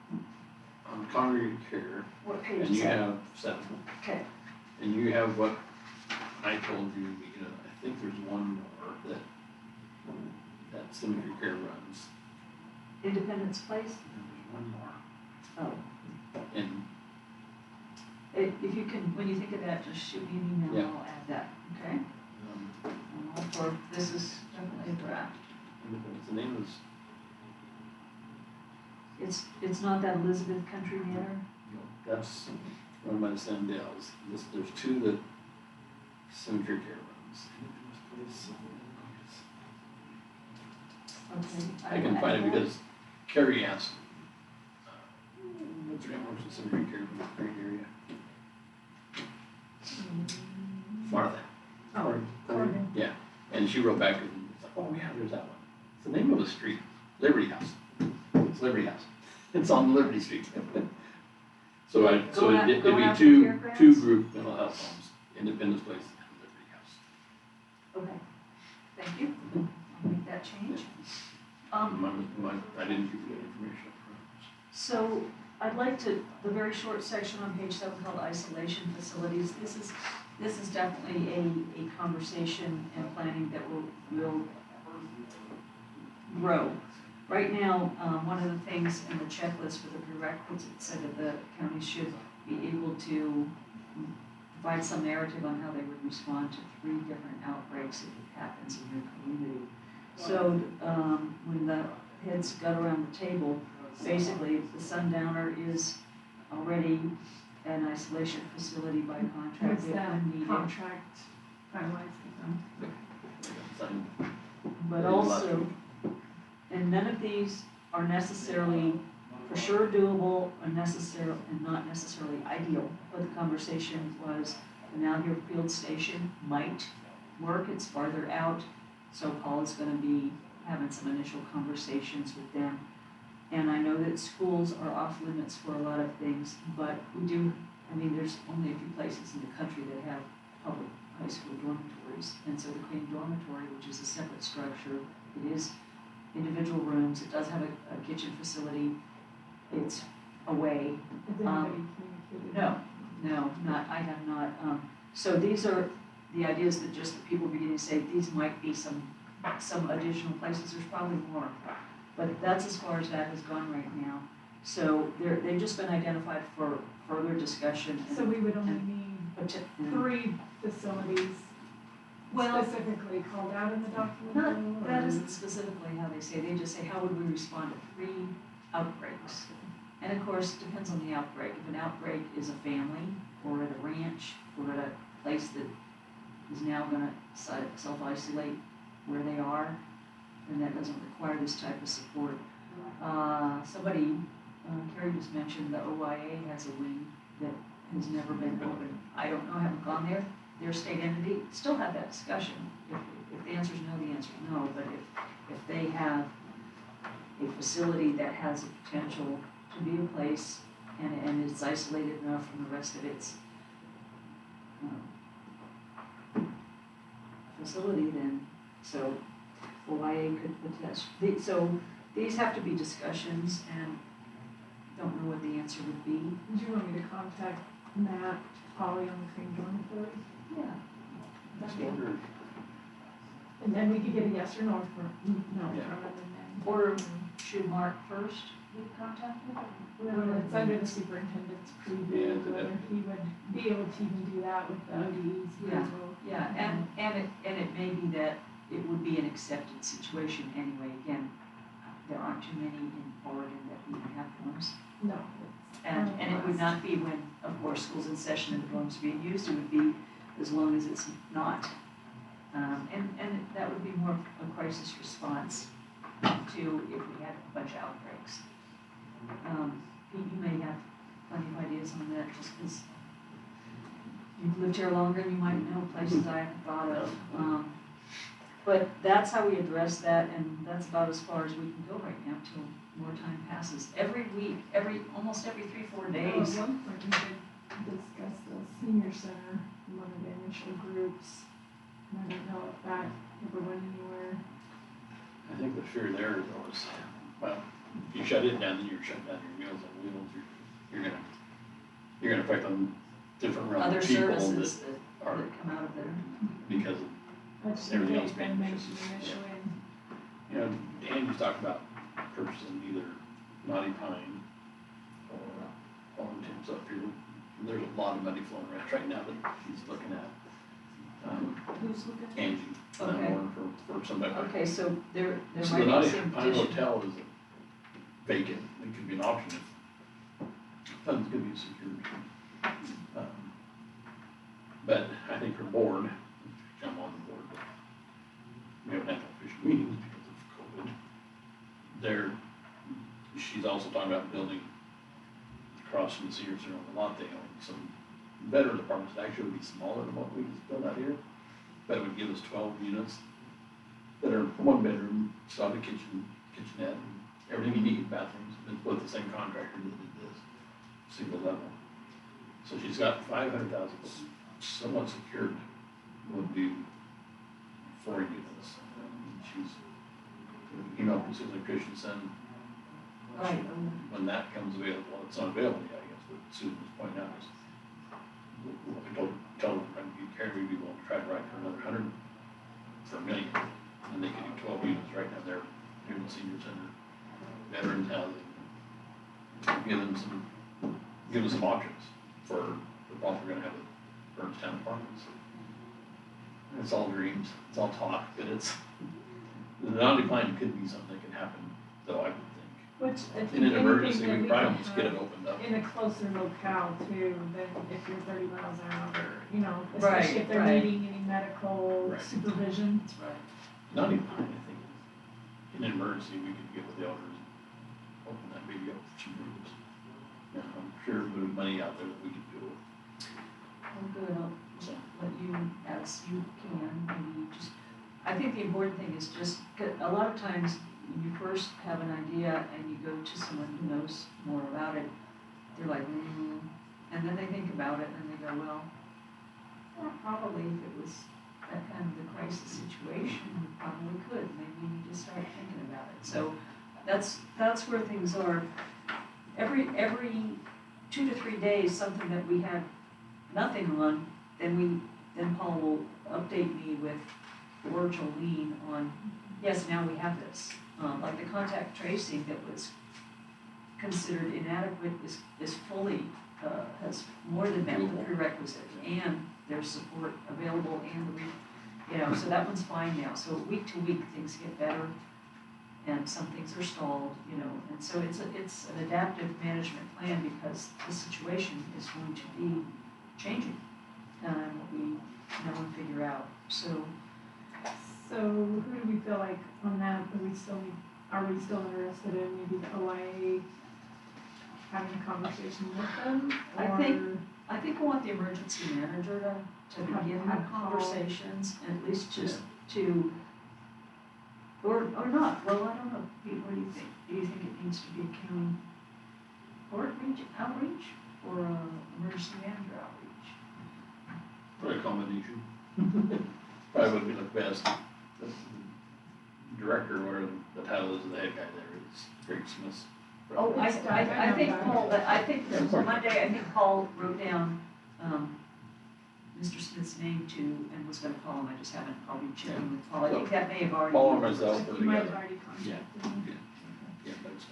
on congregate care, what page and is you that? have 7. Okay, And you have what I told you, I think there's one more that cemetery care runs. Independence Place? There's one more. Oh, And if you can, when you think of that, just shoot me an email Yeah. and I'll add that, okay? I'm all for, this is definitely a draft. Independence, the name is, It's not that Elizabeth Country Manor? that's run by the Sandels. There's 2 that cemetery care runs. Okay. I can find it because Carrie asked, what's her name, works in cemetery care in the Great area? Martha. Oh, Corbin. Yeah, and she wrote back and it's like, oh yeah, there's that one. It's the name of the street, Liberty House. It's Liberty House. It's on Liberty Street. So it'd Going be after 2 caregrounds? group mental health homes, Independence Place and Liberty House. Okay, thank you. I'll make that change. I didn't give you that information up front. So I'd like to, the very short section on page 7 called isolation facilities, this is definitely a conversation and planning that will grow. Right now, one of the things in the checklist for the prerequisites said that the county should be able to provide some narrative on how they would respond to 3 different outbreaks if it happens in your community. So when the heads got around the table, basically if the Sundowner is already an isolation facility by contract, What's it that when needed. contract finalizing them? Signed But last also, week. and none of these are necessarily for sure doable or not necessarily ideal. But the conversation was the Now Here Field Station might work, it's farther out. So Paul is gonna be having some initial conversations with them. And I know that schools are off limits for a lot of things, but we do, there's only a few places in the country that have public high school dormitories. And so the Queen Dormitory, which is a separate structure, it is individual rooms, it does have a kitchen facility, it's away. Has anybody communicated? No, I have not. So these are the ideas that just the people beginning to say, these might be some additional places, there's probably more. But that's as far as that has gone right now. So they've just been identified for further discussion. So we would only need and 3 facilities Well, specifically called out in the document? not, that or- isn't specifically how they say, they just say, how would we respond to 3 outbreaks? And of course, it depends on the outbreak. If an outbreak is a family, or at a ranch, or at a place that is now gonna self-isolate where they are, then that doesn't require this type of support. Carrie just mentioned the OIA has a wing that has never been open. I don't know, I haven't gone there. Their state entity, still have that discussion. If the answer is no, the answer is no. But if they have a facility that has the potential to be a place and it's isolated enough from the rest of its facility, then so OIA could potentially. So these have to be discussions, and don't know what the answer would be. Do you want me to contact Matt, Polly on the Queen Dormitory? Yeah. Standard. And then we could get a yes or no from, no, Yeah. from them and then. Or should Mark first be contacted? Well, it's under the superintendent's preview, Yeah, whether he would be able to even do that with the ODE's Yeah. approval. Yeah, and it may be that it would be an accepted situation anyway. Again, there aren't too many in Oregon that even have dorms. No, it's. And it would not be when, of course, school's in session and the dorms are being used, it would be as long as it's not. And that would be more of a crisis response to if we had a bunch of outbreaks. Pete, you may have plenty of ideas on that, just because you've lived here longer and you might know places I haven't thought of. But that's how we address that, and that's about as far as we can go right now till more time passes. Every week, almost every 3-4 days. At one point, we did discuss the senior center, in one of the initial groups. And I don't know if that ever went anywhere. I think the fear there was, well, if you shut it down, then you're shutting down your Meals on Wheels, you're gonna affect on different realm Other of people services that that are, come out of there. because of, I just Everything think else they being mentioned issues. initially. you know, Dan was talking about purchasing either Knotty Pine or Fallen Tim's up here. There's a lot of money flowing around right now that he's looking at. Who's looking? Angie, Okay. for somebody. Okay, so there So might the be Knotty some Pine addition. Hotel is vacant, it could be an option if funds could be secured. But I think her board, jump on the board, but we haven't had official meetings because of COVID. She's also talking about building across from the senior center on the lot they own, some better apartments that actually would be smaller than what we just built out here. But it would give us 12 units that are 1 bedroom, still have a kitchenette, and everything you need, bathrooms, and with the same contractor that did this, single level. So she's got 500,000 somewhat secured, would do 4 units. She's, from Susan Christensen. Right. When that comes available, well, it's not available yet, I guess, but Susan was pointing out is, I told her, Carrie, we'd be willing to try to write for another 100 for $1 million. And they could do 12 units right now there, here in the senior center, veterans housing. Give them some options for the problem we're gonna have with Burnstown Apartments. It's all dreams, it's all talk, but the non-decline could be something that can happen, though, I would think. Which I think In an emergency, anything we that probably can just get it have opened up. in a closer locale too, than if you're 30 miles out or, especially Right, if they're right. needing any medical Right. supervision. That's right. Non-decline, I think, in an emergency, we could get with the elders, open that baby up for some rooms. I'm sure there's money out there that we could do it. Oh, good, I'll So, let you, as you can, maybe just, I think the important thing is just, 'cause a lot of times, when you first have an idea and you go to someone who knows more about it, they're like, and then they think about it and they go, well, Well, probably if it was that kind of a crisis situation, we probably could, maybe we need to start thinking about it. So that's where things are. Every 2 to 3 days, something that we have nothing on, then Paul will update me with, or Jolene on, yes, now we have this. Like the contact tracing that was considered inadequate is fully, has more than met the prerequisite, and there's support available, and so that one's fine now. So week to week, things get better, and some things are stalled, and so it's an adaptive management plan because the situation is going to be changing, and we know and figure out. So who do we feel like on that, are we still interested in maybe the OIA having a conversation with them? I think we want the emergency manager to begin the conversations, and at least just to, or not, well, I don't know, Pete, what do you think? Do you think it needs to be a county court outreach, or emergency manager outreach? Probably a combination. Probably would be the best. The director, or the title is the head guy there, is Greg Smith. Oh, I think Paul, I think that for Monday, I think Paul wrote down, Mr. Smith's name too, and was gonna call him, I just haven't probably checked in with Paul, I think that may have already. Paul and myself put You might have together. already contacted me. Yeah, that's it.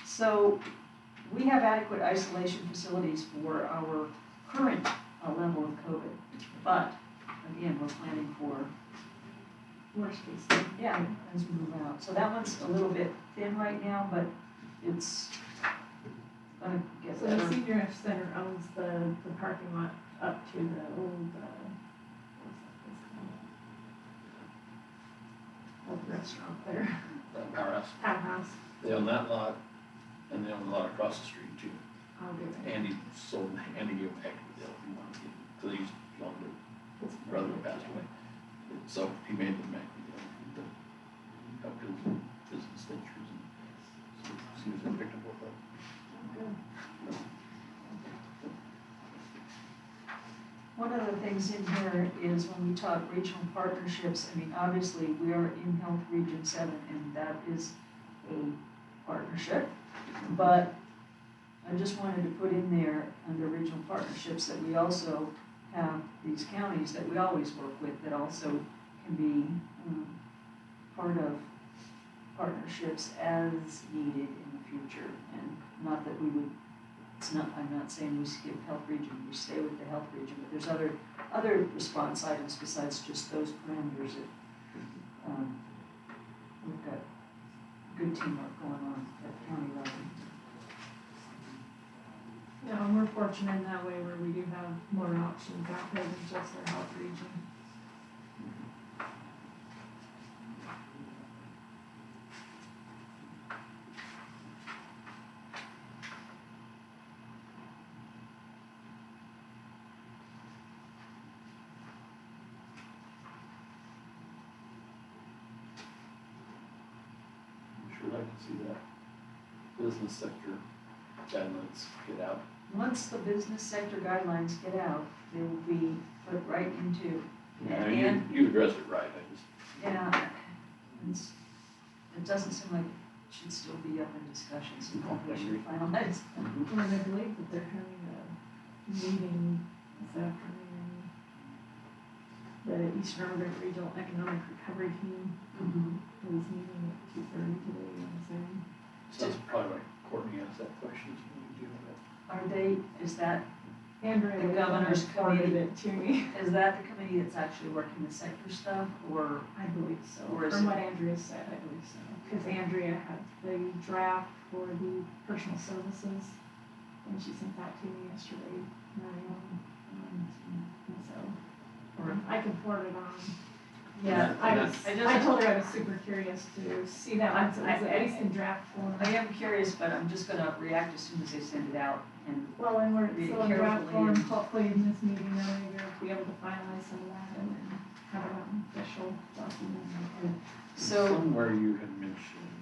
So we have adequate isolation facilities for our current level of COVID, but again, we're planning for, Worst case. yeah, as we move out. So that one's a little bit thin right now, but it's gonna get So the better. senior center owns the parking lot up to the old, what's that place called? Old restaurant there, Powerhouse. Powerhouse. They own that lot, and they own a lot across the street too. I'll do it. Andy gave him back to the deal, he wanted to get, because he used to belong to his brother who passed away. So he made them back to the deal, to help his business ventures, and so he was in picked up with that. One of the things in here is when we talk regional partnerships, I mean, obviously, we are in Health Region 7, and that is a partnership. But I just wanted to put in there, under regional partnerships, that we also have these counties that we always work with that also can be part of partnerships as needed in the future. And not that we would, I'm not saying we skip Health Region, we stay with the Health Region, but there's other response items besides just those parameters that we've got good teamwork going on at county level. Yeah, and we're fortunate in that way where we do have more options out there than just our health region. Sure like to see that business sector guidelines get out. Once the business sector guidelines get out, they will be put right into, and, You addressed it right, I just. yeah, it doesn't seem like it should still be up in discussions and we should finalize. Or I believe that they're having a meeting this afternoon. The Eastern Oregon Regional Economic Recovery Team is meeting at 2:30 today on Zoom. So that's probably why Courtney asked that question, is when we deal with it. Are they, is that Andrea The governor's forwarded committee. it to me. Is that the committee that's actually working the sector stuff, or? I believe so. Or is From it- what Andrea said, I believe so. Because Andrea had the draft for the personal services, and she sent that to me yesterday morning. And so, or I can forward it on. Yeah, I told her I was super curious to see that one, so it's at least in draft form. I am curious, but I'm just gonna react as soon as they send it out, and Well, and we're Read still in draft carefully form, and- hopefully in this meeting, then we'll be able to finalize some of that and then have it on official document. so. Somewhere you had mentioned.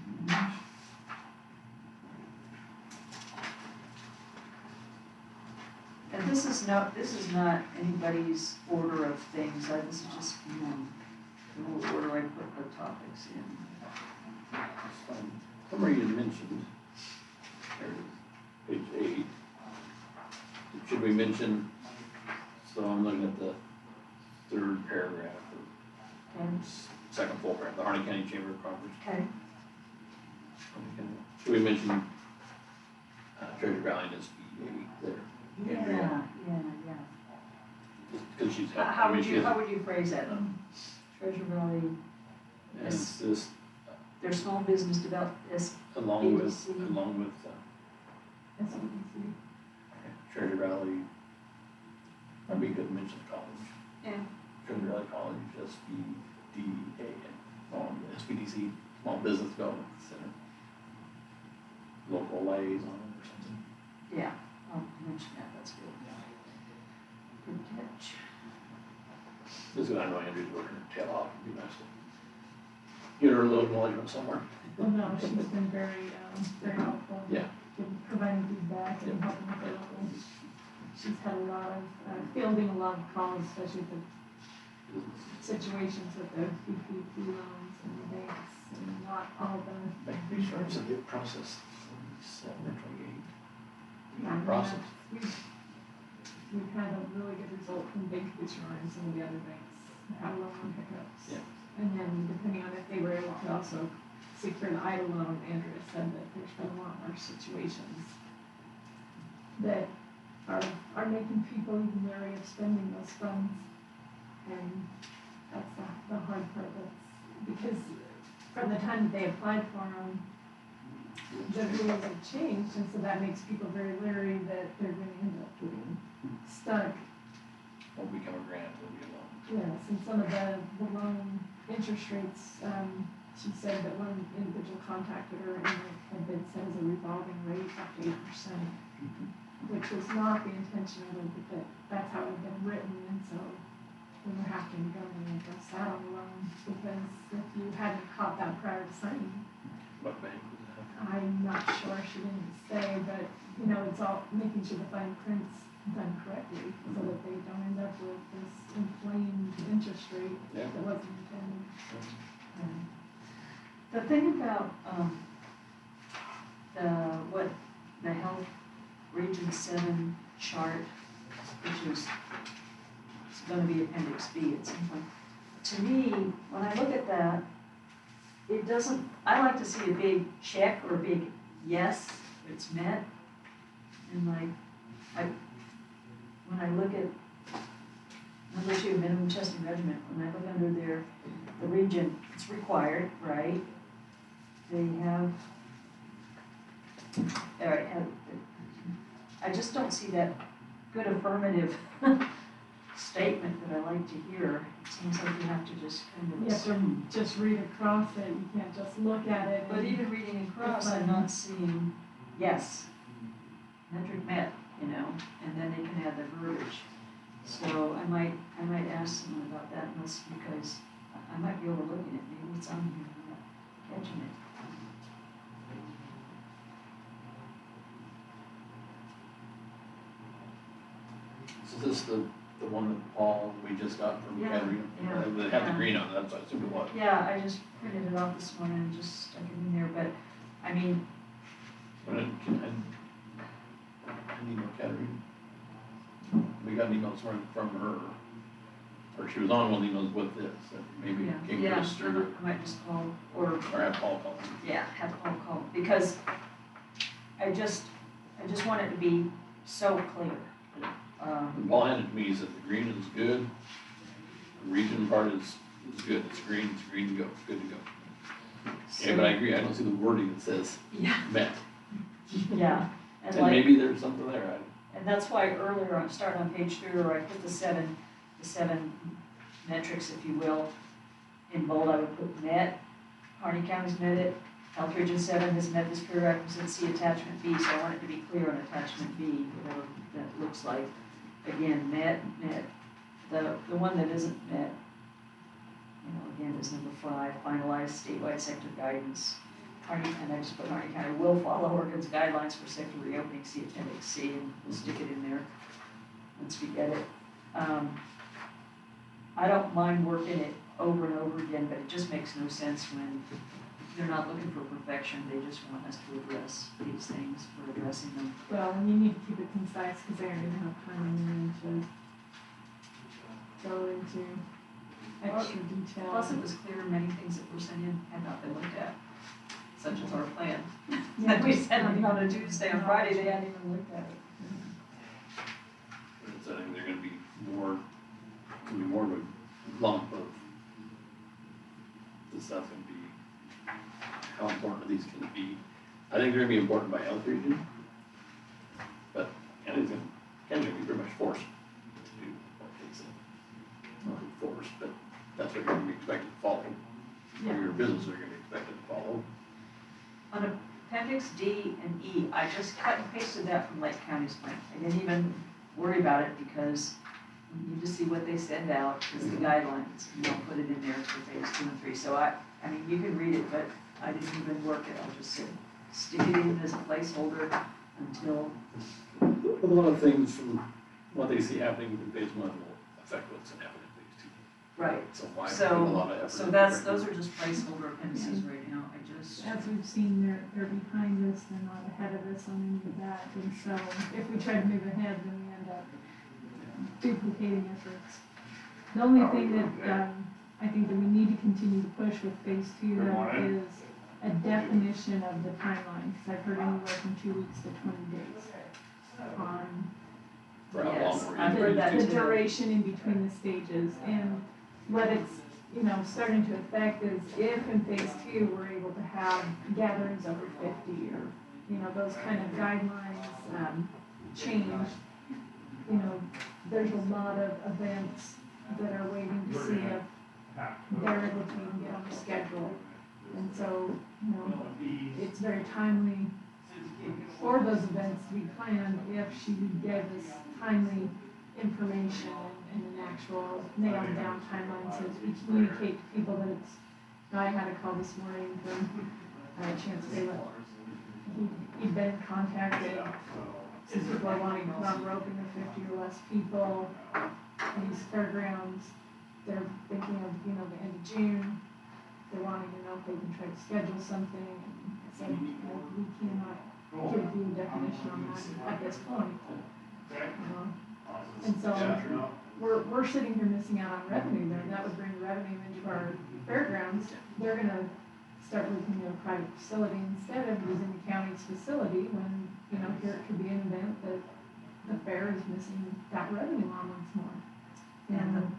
And this is this is not anybody's order of things, this is just, the little order I put the topics in. Somebody had mentioned, there it is, page 8. Should we mention, so I'm looking at the third paragraph, Okay. second full paragraph, the Harney County Chamber of Commerce. Okay. Should we mention Treasure Valley and SBA there? Andrea? Yeah. Just because she's. How would you phrase that? Treasure Valley, And it's just their small business along with, ADC. SBDC. Treasure Valley, probably could mention college. Yeah. Treasure Valley College, SBDA, SBDC, Small Business Development Center. Local liaison or something. Yeah, I'll mention that, that's good. Good catch. This is, I know Andrew's working her tail off, it'd be nice to get her a little acknowledgement somewhere. Well, no, she's been very helpful. Yeah. In providing feedback and helping with the local. She's had a lot of, fielding a lot of calls, especially with the situations with the PPP loans and the banks and not all the. Bank restarts and get processed, 27 or 28. Yeah, Process. We've had a really good result from Bank of Israel and some of the other banks had loan pickups. Yeah. And then depending on if they were able to also secure an idle loan, Andrea said that there's been a lot more situations that are making people even wary of spending those funds. And that's the hard part, because from the time that they applied for them, the rules have changed, and so that makes people very leery that they're gonna end up getting stuck. Won't become a grant, it'll be a loan. Yes, and some of the loan interest rates, she said that one individual contacted her and had been set as a revolving rate up to 8%, which was not the intention of it, but that's how it had been written, and so we were having to go and address that on the loan, because if you hadn't caught that prior to signing, What bank was that? I'm not sure, she didn't say, but, it's all making sure the fine print's done correctly, so that they don't end up with this inflamed interest rate Yeah. that wasn't intended. The thing about, the Health Region 7 chart, which is, it's gonna be Appendix B at some point. To me, when I look at that, it doesn't, I like to see a big check or a big yes, it's met. And when I look at number 2, minimum testing regimen, when I look under there, the region, it's required, right? They have, I just don't see that good affirmative statement that I like to hear. It seems like you have to just kind of You have assume. to just read across it, you can't just look at it. But and- even reading across, I'm not seeing yes, metric met, and then they can add the verbiage. So I might ask someone about that, and that's because I might be overlooking it, maybe it's on here, I'm not catching it. So this is the one that Paul, we just got from Yeah, Katerina? yeah, It had the yeah. green on it, that's what I assumed it was. Yeah, I just printed it off this morning and just stuck it in there, but, I mean, But I email Katerina. We got an email from her, or she was on one of the emails with this, that maybe yeah, King yeah, Chris I might just call, or or have Paul call her. yeah, have Paul call, because I just want it to be so clear. And Paul handed it to me, he said the green is good, the region part is good, it's green to go, it's good to go. Yeah, but I agree, I don't see the wording that says Yeah, met, yeah, and like, maybe there's something there, and that's why earlier, I'm starting on page 3, where I put the seven metrics, if you will, in bold. I would put met, Harney County's met it, Health Region 7 has met this prerequisite, see attachment B, so I want it to be clear on attachment B, whatever that looks like. Again, met, the one that isn't met, again, is number 5, finalize statewide sector guidance. And I just put Harney County will follow Oregon's guidelines for sector reopening, see Appendix C, and we'll stick it in there. once we get it. I don't mind working it over and over again, but it just makes no sense when they're not looking for perfection, they just want us to address these things, we're addressing them. Well, and you need to keep it concise, because they aren't gonna have time to go into extra detail. Plus, it was clear many things that were sent in had not been looked at, such as our plan. Yeah, That we sent them on a Tuesday, on Friday, they hadn't even looked at it. It's, I think they're gonna be more of a lump of, this stuff's gonna be, how important are these gonna be? I think they're gonna be important by health region, but Kenny's gonna be pretty much forced to do what they say. Not forced, but that's what you're gonna be expected to follow. Or your businesses are gonna be expected to follow. On Appendix D and E, I just cut and pasted that from Lake County's plan. I didn't even worry about it because we need to see what they send out as the guidelines, and they'll put it in there for phase 2 and 3. So I mean, you can read it, but I didn't even work it. I'll just stick it in as a placeholder until, A lot of things from what they see happening in phase 1 will affect what's gonna happen in phase 2. right. So why put a lot of effort? So those are just placeholder appendices right now. I just, As we've seen, they're behind us, they're not ahead of us on any of that, and so if we try to move ahead, then we end up duplicating efforts. The only thing that, I think that we need to continue to push with phase 2 though is a definition of the timeline, because I've heard anywhere from 2 weeks to 20 days on For how long yes, we're I've in heard that phase the too. duration in between the stages, and what it's, starting to affect is if in phase 2, we're able to have gatherings over 50 or, those kind of guidelines, change, there's a lot of events that are waiting to see if they're able to even get on the schedule. And so, it's very timely for those events to be planned if she would give us timely information and an actual nailed down timeline, so as we communicate to people that it's, I had a call this morning from, I had a chance to say, look, he'd been contacted, since people are wanting to put on roping of 50 or less people, these fairgrounds, they're thinking of, the end of June, they're wanting to know if they can try to schedule something, and I said, we cannot give you a definition on that at this point. And so, we're sitting here missing out on revenue there, and that would bring revenue into our fairgrounds. They're gonna start looking at a private facility instead of using the county's facility when, here it could be an event that the fair is missing that revenue on once more. And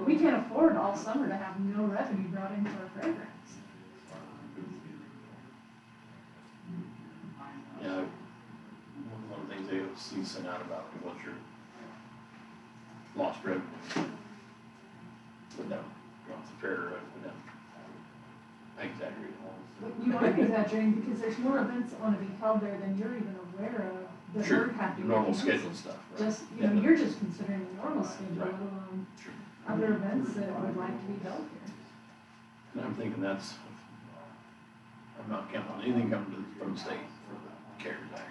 we can't afford all summer to have no revenue brought into our fairgrounds. Yeah, one of the things AOC sent out about what's your lost revenue. Put down, what's the fair revenue down. I exaggerate. You are exaggerating because there's more events that wanna be held there than you're even aware of that Sure, we're having to normal cancel. scheduled stuff, right? Just, Yeah. you're just considering the normal schedule, let Right. alone Sure. other events that would like to be held here. And I'm thinking I'm not counting on anything coming from the state for the CARES Act.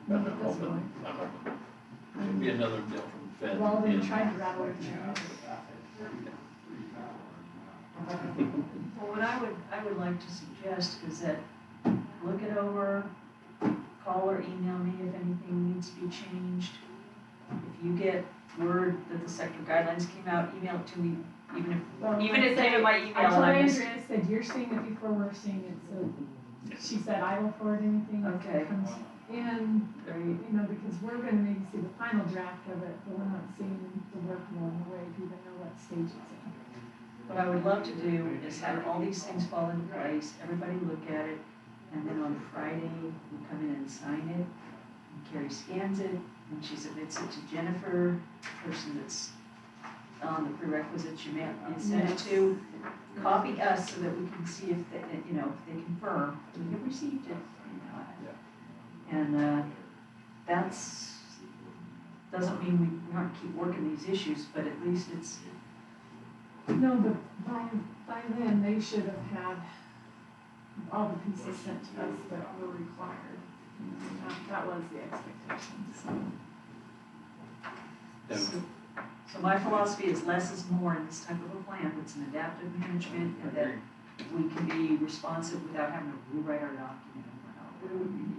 But I'm hoping, it'll be another deal from the Fed. Well, they in- tried to rattle it through. well, what I would like to suggest is that look it over, call or email me if anything needs to be changed. If you get word that the sector guidelines came out, email it to me, even if it came in my email I and told I missed. Andrea, I said, you're seeing it before we're seeing it, so she said, I will forward anything as Okay. it comes in, Great. because we're gonna maybe see the final draft of it, but we're not seeing the work along the way to even know what stage it's in. What I would love to do is have all these things fall into place, everybody look at it, and then on Friday, we come in and sign it, and Carrie scans it, and she submits it to Jennifer, the person that's on the prerequisites you send it to. Copy us so that we can see if they, if they confirm, we have received it, And doesn't mean we aren't keep working these issues, but at least it's, No, but by then, they should have had all the pieces sent to us that were required. That was the expectation, so. So my philosophy is less is more in this type of a plan. It's an adaptive management and that we can be responsive without having to rewrite our document.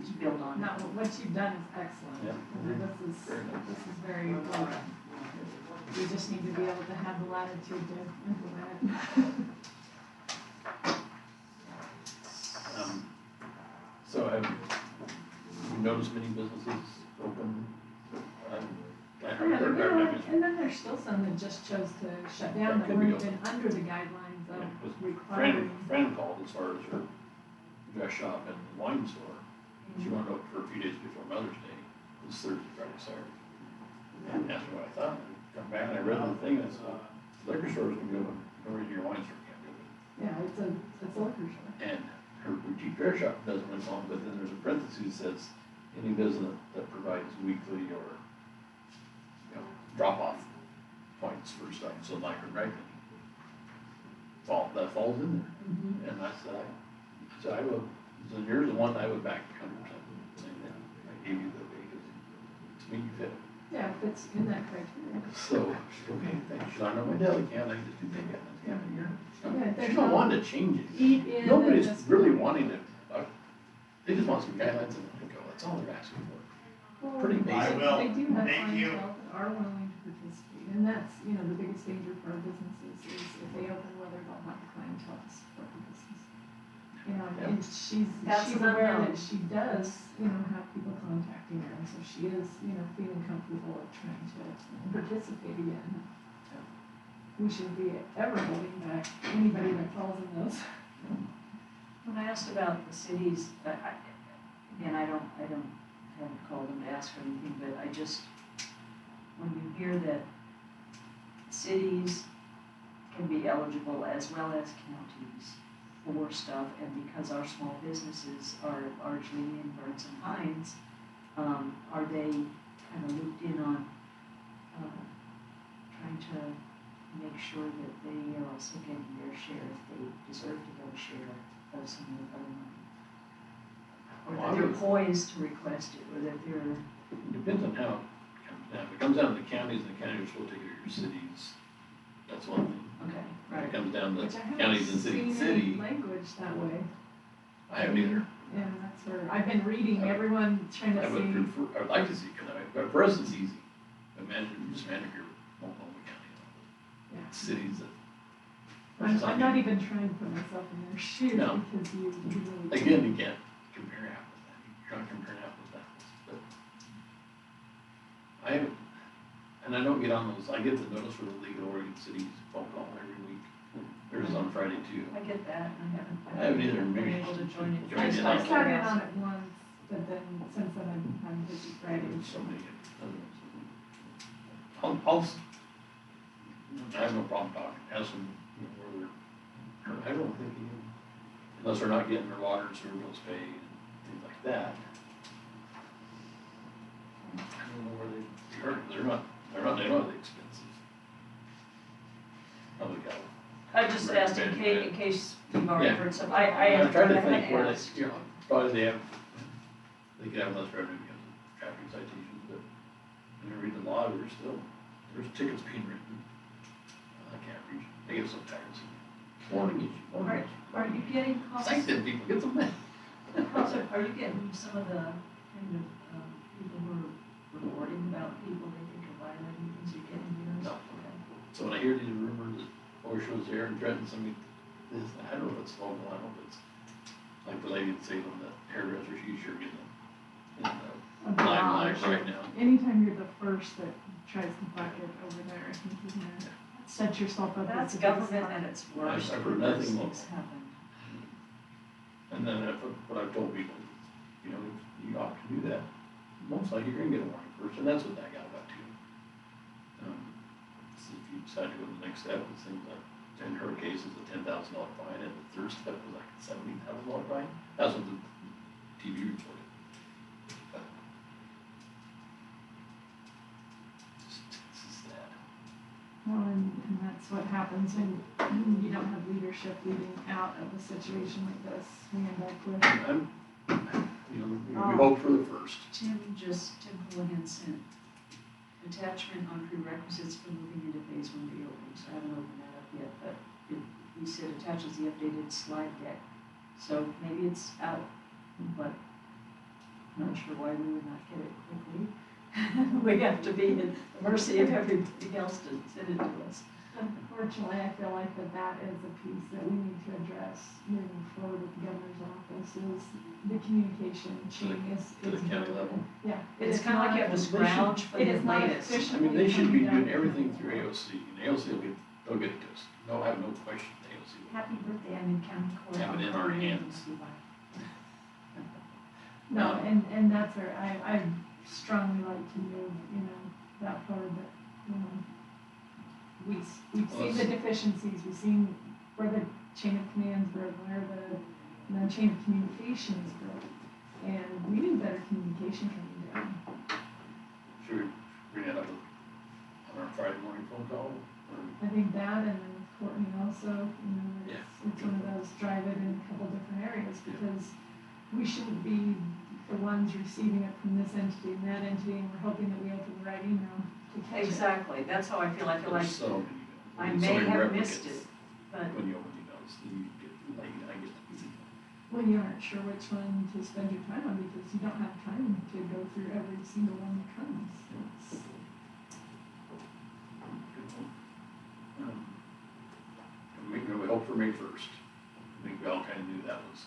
Just build on No, it. what you've done is excellent. Yeah. And this is very well done. We just need to be able to have the latitude to implement it. So have you noticed many businesses open? I heard Yeah, there you know, are many. and then there's still some that just chose to shut down That that could be weren't even under the guidelines Yeah, of 'cause requiring. Fran called as far as her dress shop and wine store. She wanted to open for a few days before Mother's Day, this Thursday, Friday, Saturday. And asked me what I thought, and I come back and I read the thing, and I said, the liquor store is gonna be open, no reason your wine store can't be open. Yeah, it's a liquor store. And her boutique dress shop doesn't run long, but then there's a parenthesis that says, any business that provides weekly or, drop-off points for stuff, so like her dry cleaning. That falls in there. Mm-hmm. And I said, I will, so yours is one I would back 100%, saying that, I gave you the way, because to me you fit. Yeah, if it's in that criteria. So, she said, okay, thanks, she's on my deli can, I can just do take it, yeah, Yeah, she's there's not no wanting to change it. eat in. Nobody's and just- really wanting to, they just want some guidelines and let it go, that's all they're asking for. Well, pretty basic. They do have Thank you. clientele that are willing to participate, and that's, the biggest danger for our businesses is if they open whether they'll have the clientele to support the business. And That's she's an aware unknown. that she does, have people contacting her, and so she is, feeling comfortable of trying to participate again. We shouldn't be ever holding back anybody that falls in those. When I asked about the cities, again, I haven't called them to ask for anything, but I just, when you hear that cities can be eligible as well as counties for stuff, and because our small businesses are largely in Burns and Hines, are they kind of looped in on, trying to make sure that they are also getting their share if they deserve to get a share of some of the other money? Or that they're poised to request it, or that they're. It depends on how it comes down. If it comes down to the counties, and the counties are supposed to take care of your cities, that's one thing. Okay, If right. it comes down to Which I counties haven't and city, seen city, any language that way. I haven't either. And that's where, I've been reading everyone trying to I would see. prefer, I would like to see, but for us it's easy. But just manicure, Oklahoma County, Yeah. cities that. I'm not even trying to put myself in their shoes No. because you really. Again, you can't compare apples, you're not comparing apples to apples, but I haven't, and I don't get on those, I get the notice for the League of Oregon Cities phone call every week. Theirs is on Friday too. I get that, and I haven't either, been maybe. able to join it. Join it. I sat in on it once, but then since then I'm busy Friday. There's so many others. I'll, I have no problem talking, ask them, where they're, I don't think, unless they're not getting their water and sewer bills paid, and things like that. I don't know where they are, they're not the expensive. Probably got. I just asked in case you've already Yeah. heard some, I'm trying to I think where haven't they, asked. probably they could have less revenue because of traffic citations, but when you read the law, there's tickets being written. I can't read, they get so tired of seeing warning issue. Are you getting calls? Thank them people, get some money. Are you getting some of the kind of, people who are reporting about people they think are violating things, you're getting yours? No. Okay. So when I hear these rumors that OSHA's there and threatens somebody, I don't know if it's local, I don't know if it's like the lady in Salem, the hairdresser, she's sure getting in the limelight right now. Anytime you're the first that tries to bucket over there, I think you're gonna set yourself up. That's as a government disaster. at its worst. I've heard nothing when those local. things happen. And then what I've told people, you ought to do that. Most likely you're gonna get a warning first, and that's what that gal got too. So if you decide to go to the next step, it seems like in her case it's a $10,000 fine, and the third step was like a $70,000 fine. That's what the TV reported. But it's just sad. Well, and that's what happens when you don't have leadership leading out of a situation like this. We end up with. We hope for the first. Tim Houlihan sent attachment on prerequisites for moving into phase one reopening, so I haven't opened that up yet, but he said attaches the updated slide deck. So maybe it's out, but I'm not sure why we would not get it quickly. We have to be at the mercy of everybody else to send it to us. Unfortunately, I feel like that is a piece that we need to address moving forward with the governor's office is the communication chain is. To the county level. Yeah. It's kind of like you have to scrounge for It the is not latest. I mean, they should be doing everything through AOC, and AOC they'll get it to us. No, I have no question, AOC will. Happy birthday, I'm in county court. Have it in our hands. No, and that's where I strongly like to move, that forward, but, we've seen the deficiencies, we've seen where the chain of commands broke, where the chain of communications broke, and we need better communication coming down. Should we bring that up on our Friday morning phone call? Or I think that, and then with Courtney also, Yeah. it's one of those drive it in a couple different areas, because we shouldn't be the ones receiving it from this entity and that entity, and we're hoping that we open the right email to catch it. Exactly, that's how I feel like there's so many. I so may many have missed replicates. it, but When you open emails, then you get, like, I get When you aren't sure which one to spend your time on, because you don't have time to go through every single one that comes. It's- We hope for May 1st. I think we all kind of knew that was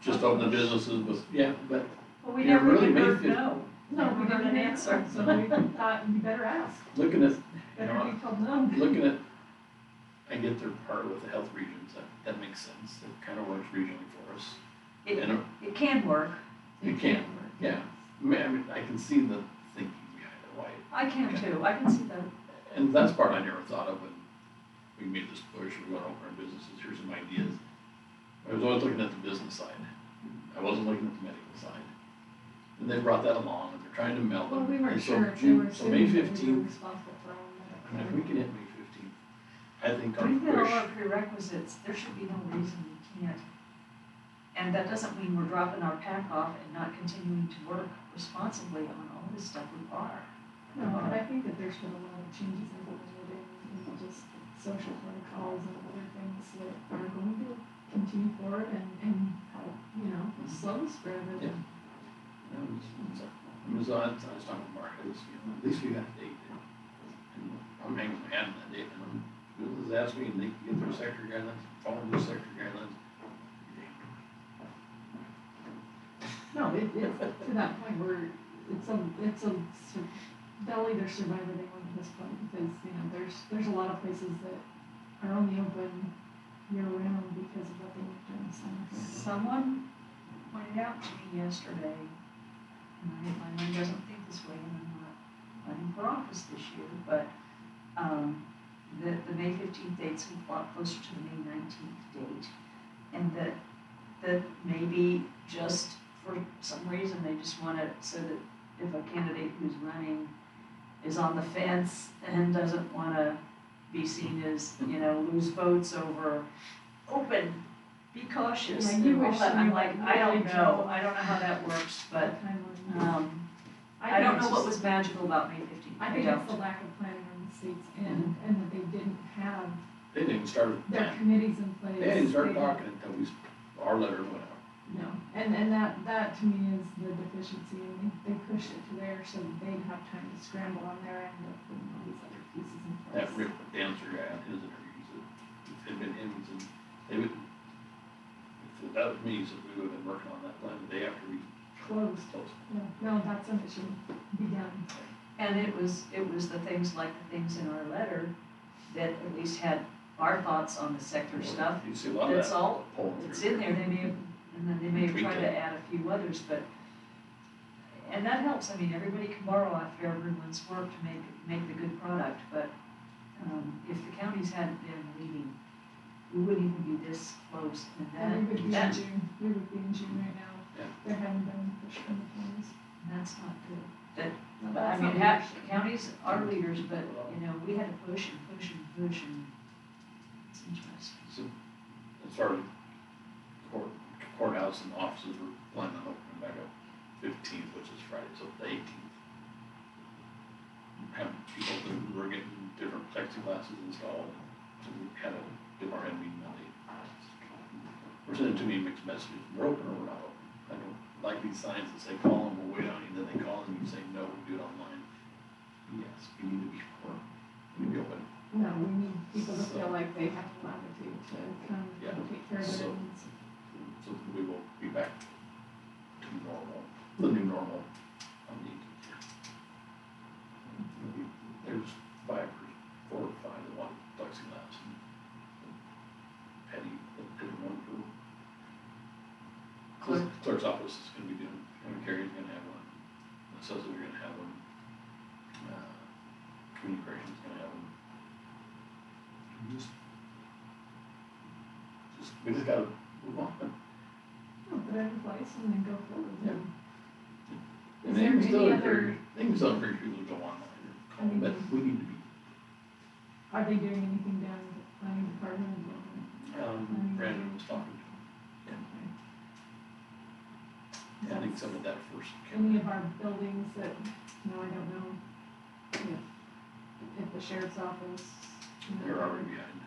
just open the businesses with, but well, we Yeah, never really even made heard it- no. No, we Never heard didn't an answer, answer. so we thought you better ask, looking at, better be told no. looking at, I get their part with the health regions, that makes sense. It kind of works regionally for us. And It can work, it can, yeah. I mean, I can see the thinking behind it, why. I can too, I can see that. And that's part I never thought of when we made this push, we want to open our businesses, here's some ideas. I was always looking at the business side. I wasn't looking at the medical side. And they brought that along, and they're trying to meld Well, them. we weren't And so sure if they June- were So May assuming that we were 15th, responsible for all I mean, if of we that. can hit May 15th, I think our We've got all push, our prerequisites, there should be no reason we can't. And that doesn't mean we're dropping our pack off and not continuing to work responsibly on all this stuff we are. No, but I think that there's been a lot of changes implemented in just social protocols and other things that are going to continue forward and help, slow the spread of it. Yeah. I was talking with Mark, at least we got a date. And I'm hanging my hat on that date, and schools ask me, and they get their sector guidelines, follow their sector guidelines. No, it's to that point where they'll either survive or they won't at this point, because, there's a lot of places that are only open year round because of what they work during the summer. Someone pointed out to me yesterday, and my mind doesn't think this way, and I'm not running for office this year, but, the May 15th date's a lot closer to the May 19th date. And that maybe just for some reason, they just want it so that if a candidate who's running is on the fence and doesn't wanna be seen as, lose votes over open, be cautious, Yeah, you and all wish that, I'm you like, would I don't really know, drove I don't know how that works, but, That timeline. I don't think know it's what just- was magical about May 15th, I I think don't. it's the lack of planning on the state's end, and that they didn't have They didn't even start their planning. committees in place. They didn't start They- talking until our letter went out. No, and that to me is the deficiency, and they pushed it to there so that they'd have time to scramble on their end of putting all these other pieces in place. That Rick Dancer guy on his interview, he said, if it had been him, he said, they would, if that was me, he said, we would have been working on that plan the day after we Closed, closed. yeah, no, that's an issue, begun. And it was the things like the things in our letter that at least had our thoughts on the sector stuff. You see a lot of That's that all, pulling it's through. in there, they may have, and then they may have Tweak tried it. to add a few others, but, and that helps, I mean, everybody can borrow after everyone's work to make the good product, but, if the counties hadn't been leading, we wouldn't even be this close, And we would be in that, June, right now. Yeah. There haven't been push from the counties. that's not good. No, But I that's mean, not counties are leaders, but, we had to push and push and push, and it's interesting. So, as far as courthouse and offices, we're planning on opening back up 15th, which is Friday, so the 18th. have people that were getting different plexiglasses installed. So we had a department meeting and they were sending to me mixed messages, we're open or we're not open. I don't like these signs that say call and we'll wait on you, then they call and you say no, we'll do it online. Yes, we need to be open. No, we need people to feel like they have the latitude to come Yeah. and take care of their So- needs. So we will be back to normal, the new normal on the 18th here. There's 4 or 5 that want plexiglass and Patty, that did one for clerk's office is gonna be doing, Carrie's gonna have one. The assessors are gonna have one. Community corrections gonna have one. We just gotta move on. Oh, put it in place and then go forward. Yeah. Is And there they can still any encourage, other, they can still encourage people to go online or call, but we need to be, are they doing anything down in the planning department? Brandon was talking to them. Okay. I think some of that first. Any of our buildings that, no, I don't know if the sheriff's office, They're already behind.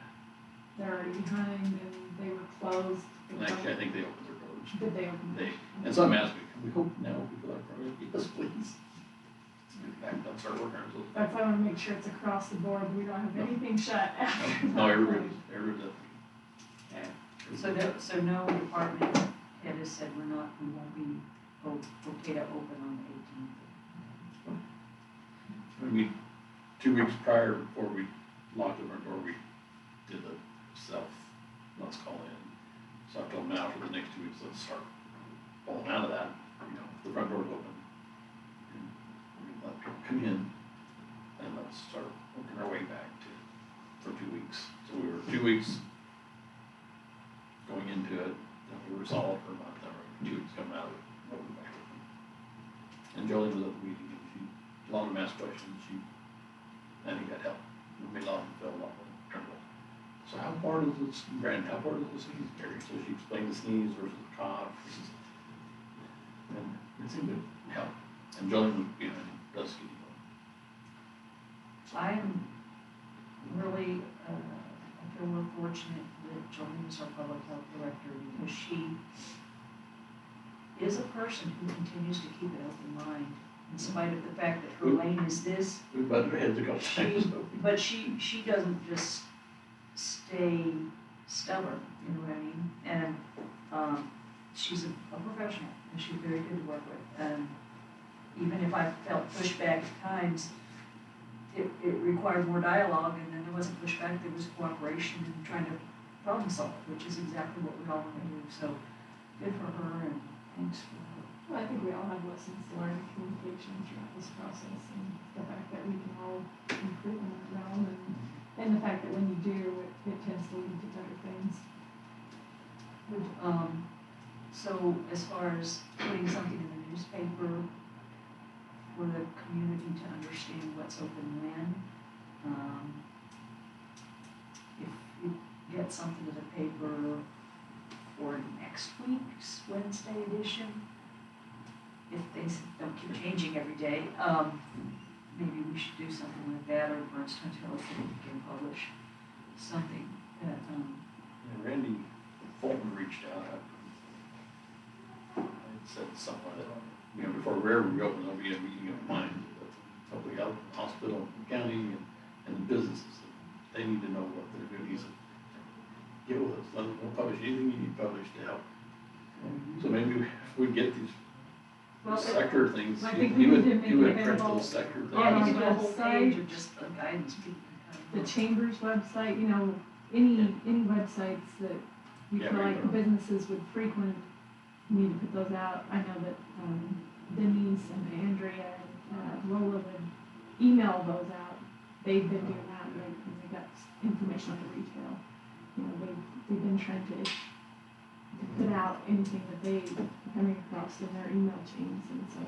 they're already behind and they were closed. And actually, I think they opened their doors. Did they open? And so I'm asking, can we hope now people are probably, yes, please. Let's get back and start working on those. That's why I wanna make sure it's across the board, we don't have anything shut after that. No, everybody's definitely. So no department head has said we won't be okay to open on the 18th. I mean, 2 weeks prior, before we locked the front door, we did the let's call in. So I told them now for the next 2 weeks, let's start falling out of that, the front door's open. And we let people come in and let's start working our way back for 2 weeks. So we were 2 weeks going into it, then we were solid for a month, then we were 2 weeks coming out of it, we'll be back open. And Jolene was at the meeting and a lot of them asked questions, and he got help. We made a lot of them feel a lot more comfortable. So how far does this, Brandon, how far does the sneeze carry? So she explained the sneeze versus the cough. And it seemed to help. And Jolene was behind us getting on. I'm really, I feel real fortunate that Jolene is our public health director because she is a person who continues to keep an open mind in spite of the fact that her lane is this. We butted our heads a couple times. But she doesn't just stay stubborn, you know what I mean? And she's a professional and she's very good to work with. And even if I felt pushback at times, it required more dialogue, and then there wasn't pushback, there was cooperation and trying to problem solve, which is exactly what we all want to do. So good for her and thanks for her. Well, I think we all have lessons to learn in communication throughout this process, and the fact that we can all improve in that realm, and the fact that when you do, it tends to lead to better things. So as far as putting something in the newspaper for the community to understand what's open when, if you get something to the paper for next week's Wednesday edition, if things don't keep changing every day, maybe we should do something like that, or for instance, we can publish something that, And Randy Fulton reached out. I said something that, before we ever reopen, there'll be a meeting of minds, the public health, hospital, county, and the businesses. They need to know what they're doing. He said, get with us, we'll publish anything you need published to help. So maybe if we get these sector things, I think we you need to would make print available those sector things. yeah, you on can do a whole website. page of just the guidance people can The chamber's website, any websites that we Yeah, feel like regular. businesses would frequent, need to put those out. I know that Denise and Andrea and Lola would email those out. They've been doing that, right, because they got information on the retail. They've been trying to put out anything that they are coming across in their email chains, and so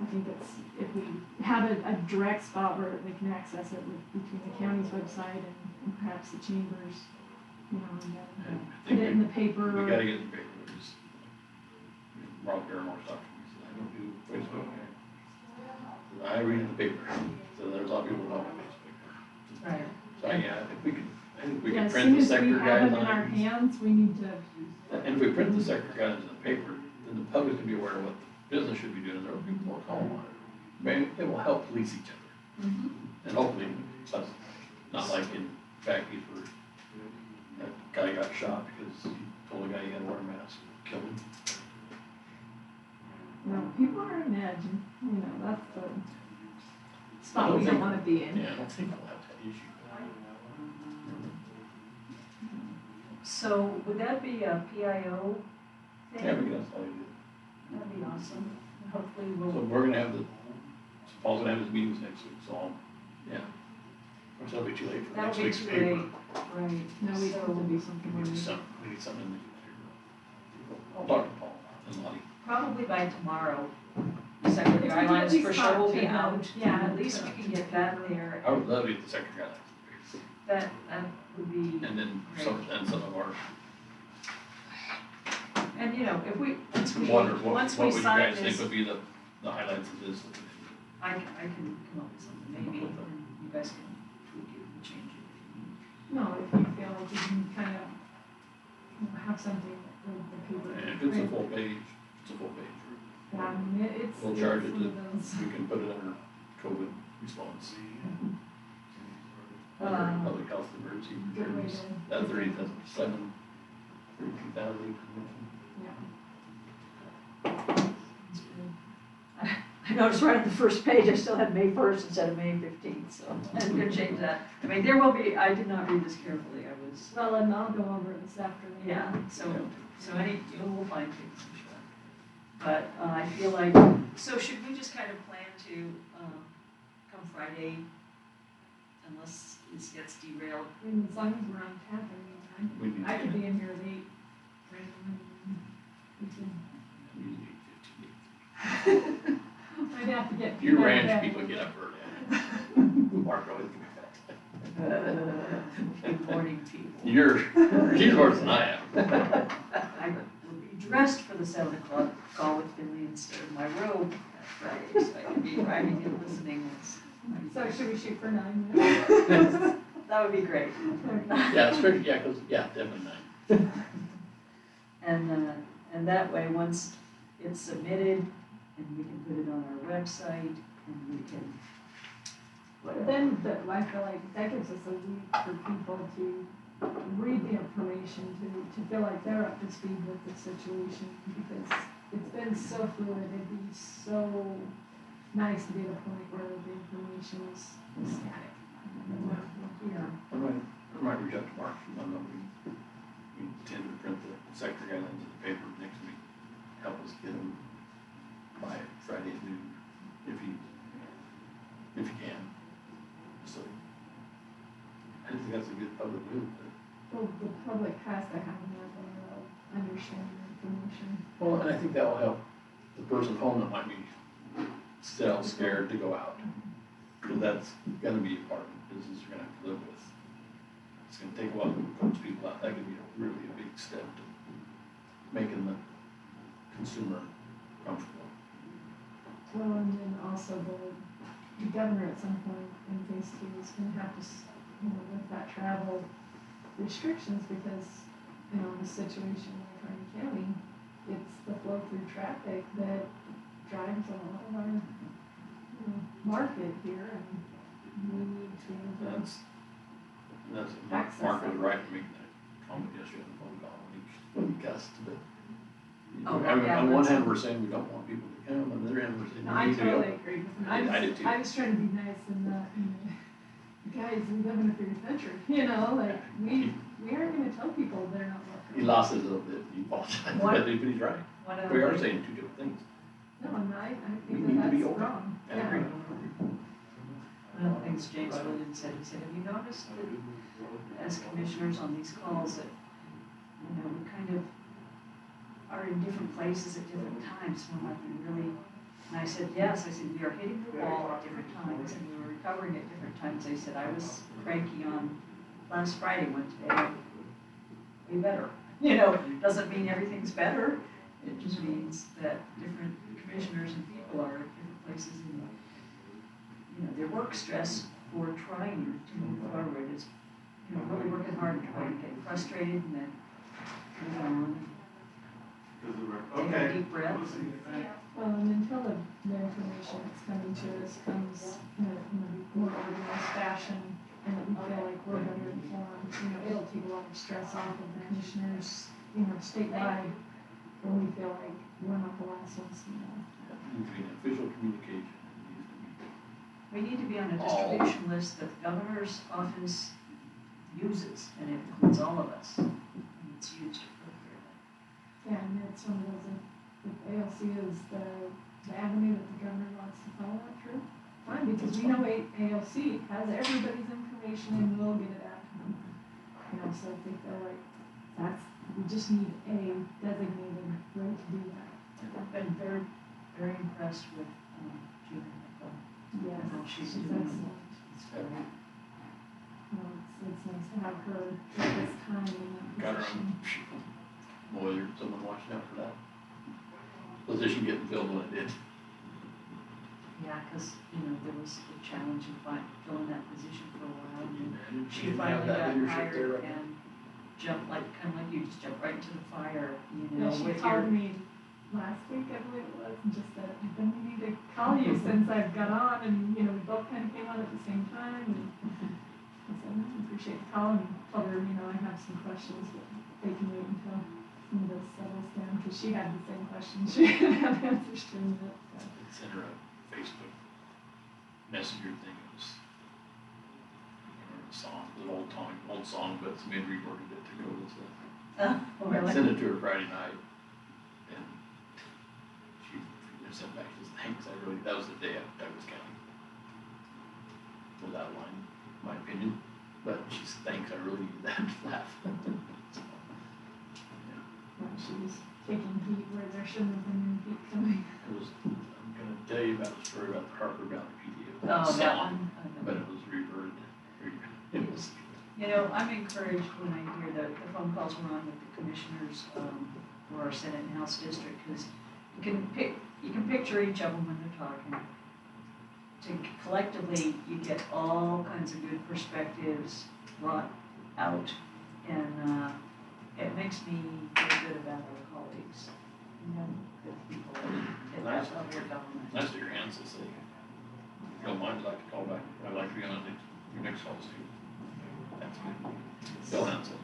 I think it's, if we have a direct spot where they can access it between the county's website and perhaps the chambers, and then put it in the paper. We gotta get in the paper. Rob Barrymore's talking to me, he said, I don't do Facebook. I read the paper, so there's a lot of people who don't read the paper. Right. So, yeah, I think we Yeah, can as print soon the as sector we have them in our guidelines. hands, we need to, And if we print the sector guidelines in the paper, then the public can be aware of what the business should be doing, there will be more call on it. Maybe it will help police each other. And hopefully, that's not like in Fackies where that guy got shot because he told a guy he had to wear a mask, killed him. people are on edge, and, that's the I spot don't we don't think- wanna be in. Yeah, I don't think we'll have that issue. So would that be a PIO thing? Yeah, we that's all you do. That'd be awesome. Hopefully So we'll, we're gonna have Paul's gonna have his meetings next week, so, yeah. Or so it'll be too late for that'll next be week's too paper. late, right. No, we So have to do something We on need it. something in the paper. I'll talk to Paul and Lottie. Probably by tomorrow, the sector If we can at guidelines least for talk sure will to be them, out. yeah, At least we can get that there. I would love to get the sector guidelines in That would be, the paper. And then some of our, and if we, once we what would you sign guys think this, would be the highlights of this? I can come up with something maybe, and you guys can tweak it and change it. No, if you feel like you can kind of, have something with the paper. And if it's a full page, it's a full page. Yeah, I mean, it's. We'll charge it it's to, one of those. we can put it under COVID response. Um, Public health emergency Good way preparedness, to- that 32,000. I noticed right on the first page, I still had May 1st instead of May 15th, so I'm gonna change that. I mean, there will be, I did not read this carefully, I was, Well, and I'll go over it this afternoon. yeah, so you will find things, I'm sure. But I feel like, so should we just kind of plan to, come Friday, unless this gets derailed? I mean, as long as we're on tap, We need I could to- be in here at 8, right, we can, I'd have to get. You out of ranch bed. people get up early. Mark always gives Good morning, people. He's worse than I am. I will be dressed for the 7 o'clock call with Billy instead of my robe that Friday, so I can be driving and listening. So should we shoot for 9 minutes? That would be great. Yeah, especially, definitely not. And that way, once it's submitted, and we can put it on our website, and we can, whatever. Then, I feel like that gives us a week for people to read the information, to feel like they're up to speed with the situation, because it's been so fluid, it'd be so nice to be at a point where the information is static. Here. I might reach out to Mark, I know we intend to print the sector guidelines in the paper next week. Help us get them by Friday at noon, if you can. So, I think that's a good public move, but. Well, the public has to have an level of understanding the information. Well, and I think that will help the person home that might be still scared to go out. Because that's gonna be a part of the business you're gonna have to live with. It's gonna take a while to coach people out. That could be really a big step to making the consumer comfortable. Well, and then also the governor at some point in phase 2 is gonna have to, with that travel restrictions, because, the situation like Harney County, it's the flow through traffic that drives a lot of our, market here, and we need to. That's Access Mark was it. right in making that comment yesterday on the phone call when he cussed, but. Oh, I mean, yeah, on one that's- hand, we're saying we don't want people to come, on the other hand, we're saying No, we I need to go. totally agree with him. I did too. I was trying to be nice and, guys, we live in a free country, like, we aren't gonna tell people they're not welcome. He lost it a little bit, he apologized, What? but he's right. One of We are the- saying two different things. No, and I We think need to be that's open. wrong. I agree. One of the things James Williams said, he said, have you noticed that as commissioners on these calls that, we kind of are in different places at different times, when like we really, and I said, yes, I said, we are hitting the wall at different times, and we were recovering at different times. I said, I was cranky on last Friday, when today, way better. Doesn't mean everything's better, it just means that different commissioners and people are at different places their work stress for trying to move forward is, really working hard and trying, getting frustrated and then move on, take a deep breath. Well, and until the information that's coming to us comes in a more organized fashion, and that we feel like we're better informed, it'll take a lot of stress off of the commissioners, statewide, when we feel like we're not the last ones to know. Between official communication, it needs to be. We need to be on a distribution list that the governor's office uses, and it includes all of us, and it's used appropriately. Yeah, and it's one of those, if ALC is the avenue that the governor wants to follow that through, fine, because we know ALC has everybody's information and will get it out to them. So if they feel like we just need a designated way to do that. I've been very, very impressed with Julie Nickel. Yes, How she's she's doing. excellent. It's very, It's nice to have her at this time in that Got her position. on, boy, there's someone watching out for that position getting filled when it did. yeah, because, there was a challenge in filling that position for a while. And she Didn't have finally that got leadership there hired right now. and jumped, kind of like you, just jumped right into the fire, Yeah, she with called your, me last week, I believe it was, and just said, I've been meaning to call you since I've got on, and, we both kind of came on at the same time, and I said, I appreciate the call, and told her, I have some questions, but they can wait until some of this settles down, because she had the same questions, she didn't have answers to them yet, so. I sent her a Facebook messenger thing, it was, a song, it was an old song, but somebody recorded it to go with it. oh, I really? sent it to her Friday night, and she sent back just thanks, that was the day I was counting. Was out of line, in my opinion, but she said, thanks, I really needed that laugh. So, yeah. Yeah, she was taking heat where there shouldn't have been any heat coming. I'm gonna tell you about a story about the Harper Valley PTO. Oh, that song, one. But it was reverted, it was, I'm encouraged when I hear the phone calls we're on with the commissioners, for our Senate and House district, because you can picture each of them when they're talking. Collectively, you get all kinds of good perspectives brought out, and, it makes me feel good about our colleagues, good people at that level of government. nice to your hands, to say, if you don't mind, I'd like to call back, I'd like to be on your next calls too. That's good. Bill Hansel,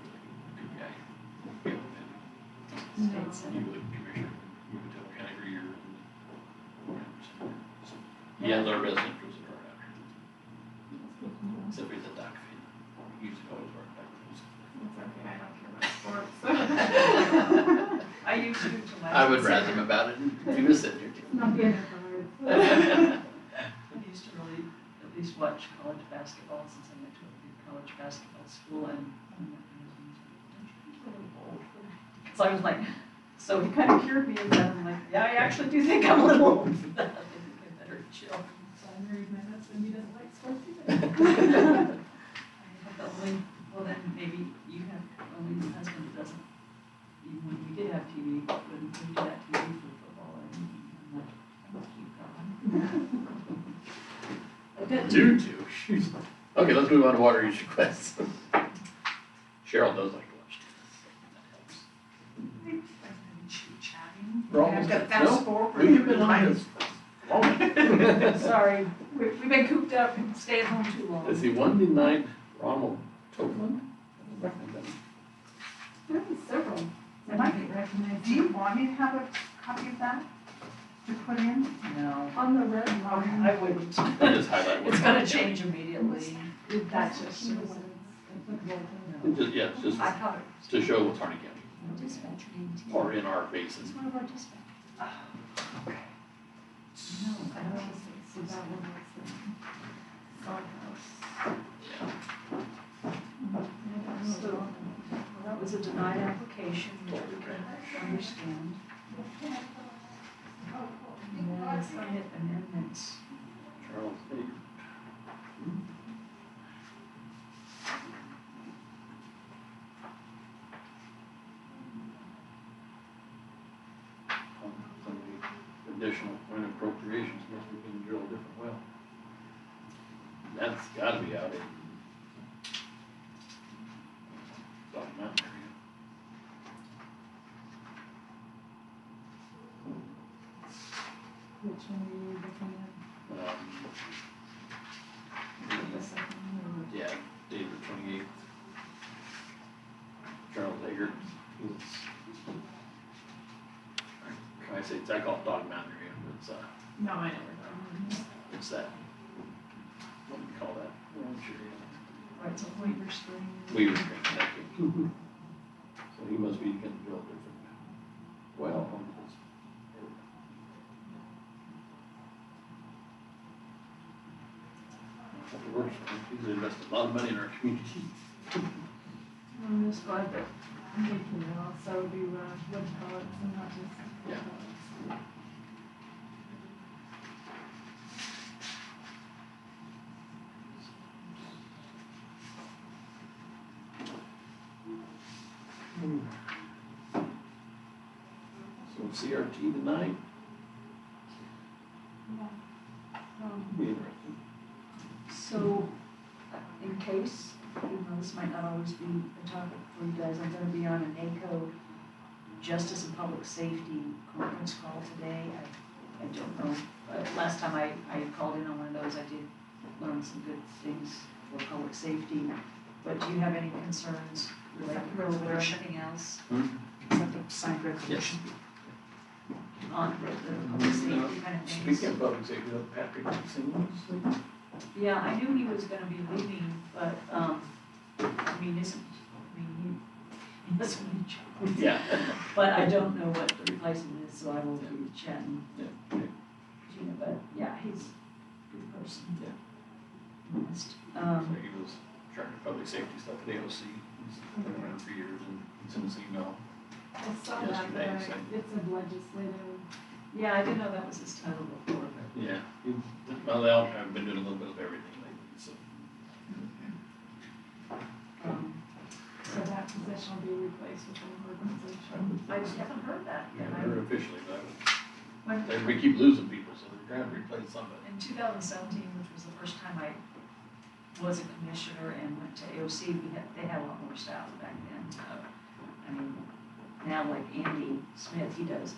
good guy. Bill, State you Senate. were the commissioner, you were the county for years. He has our best interests at heart out here. Except for the duck feed. He used to always work back there. It's okay, I don't care about sports. I used to to my. I would razz him about it, and he was sitting here too. Not being there for words. I used to really at least watch college basketball since I went to a big college basketball school, and so I was like, so he kind of cured me of that. I'm like, yeah, I actually do think I'm a little old for that. I think I better chill. So I married my husband, he doesn't like sports either. I have the only, well then maybe you have only the husband that doesn't, even when we did have TV, wouldn't do that TV for football, and I'm like, I'm gonna keep going. Do too. Shoot. Okay, let's move on to water use requests. Cheryl does like to watch Chatting. We're almost done. No, we've been on this. Oh. Sorry, we've been cooped up and stayed at home too long. Let's see, 1 Ronald Topland. There was several that I didn't recognize. Do you want me to have a copy of that to put in? No, On the red line. I wouldn't. I just highlight what. It's gonna change immediately. That just shows that it's applicable to. It's just, yeah, it's just I thought it to show what's Harney County, was dispatcher named T. or in our basin. It's one of our dispatchers. No, I I don't. don't see, so that one was the doghouse. So, well, that was a denied application, which we can understand. And then Senate amendments. Charles, hey. Some of the additional point appropriations must have been drilled a different well. That's gotta be out in Dog Mountain Which one are you looking area. at? The second one Yeah, David 28th. Charles Eggert. Can I say, it's, I call it Dog Mountain area, but it's, or? No, I know where that one is. it's that, what do you call that? I'm sure. Right, so Weaver Spring. Weaver Street, thank you. So he must be gonna build different, well, homes. It works, he's invested a lot of money in our community. I'm just glad that they can also do wood pellets and not just Yeah. pellets. So CRT tonight, be interesting. So, in case, even though this might not always be a topic for you guys, I'm gonna be on an ACO Justice and Public Safety conference call today. I don't know, last time I called in on one of those, I did learn some good things for public safety. But do you have any concerns related to COVID or anything else? Something signed resolution on the public safety kind of things? Speaking of public safety, Patrick, you seen this? Yeah, I knew he was gonna be leaving, but, I mean, he doesn't need job. Yeah. But I don't know what the replacement is, so I will be chatting, Yeah, okay. Gina, but yeah, he's a good person. Yeah. Honest. So he was trying to public safety stuff at AOC, he's been around for years and he sent us an email. I saw that, Yesterday, but so- it's a legislative. Yeah, I didn't know that was his title before, but. Yeah, well, they all have been doing a little bit of everything lately, so. So that position will be replaced with an organization. I haven't heard that yet. Yeah, they're officially, When- but we keep losing people, so they're trying to replace somebody. In 2017, which was the first time I was a commissioner and went to AOC, they had a lot more staff back then. I mean, now like Andy Smith, he does,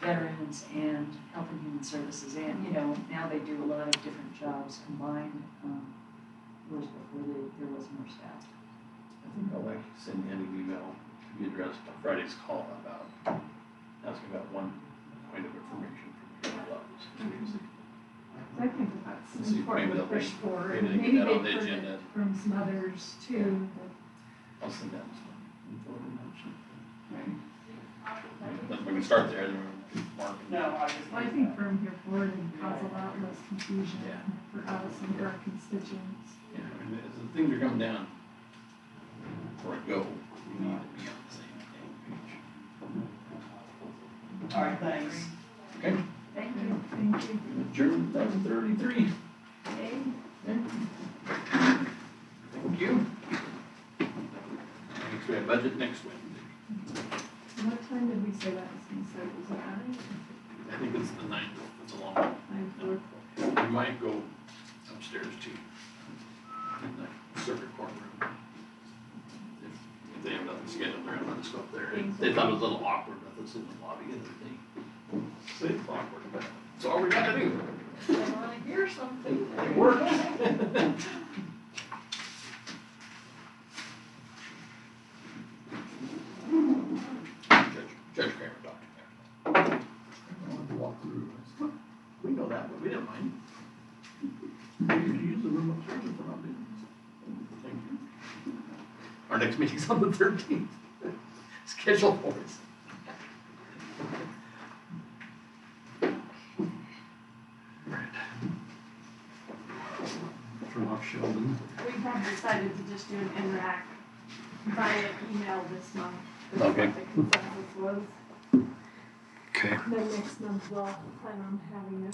veterans and health and human services, and, now they do a lot of different jobs combined. Whereas before there was more staff. I think I'll like send Andy an email to be addressed on Friday's call about, asking about one point of information from the office. I think that's See, important maybe to they'll push think- for, maybe and they get maybe that on they've the heard agenda. it from some others too. I'll send that info and mention. Then we can start there, then we'll mark. Well, I think from here forward, it cause a lot less confusion Yeah. for us and for our constituents. Yeah, I mean, as the things are coming down, before I go, we need to be on the same page. All right, thanks. Okay, Thank you. Thank you. adjourned 11:33. Okay. Thank you. Next, we have budget next Wednesday. What time did we say that was gonna start? Was it 9? I think it's the 9th, it's a long one. 9:04? We might go upstairs too, in the circuit court room. If they have nothing scheduled, they're gonna let us go up there. They thought it was a little awkward, with us in the lobby and everything. So it's awkward, but it's all we gotta do. I wanna hear something. It worked. Judge Kramer, Dr. Kramer. I wanted to walk through. I said, we know that, but we didn't mind. You can use the room upstairs if we're not busy. Thank you. Our next meeting's on the 13th. Schedule for us. Turn off Sheldon. We have decided to just do an interact via email this month. Is Okay. what the consensus was. Okay. Then next month we'll plan on having a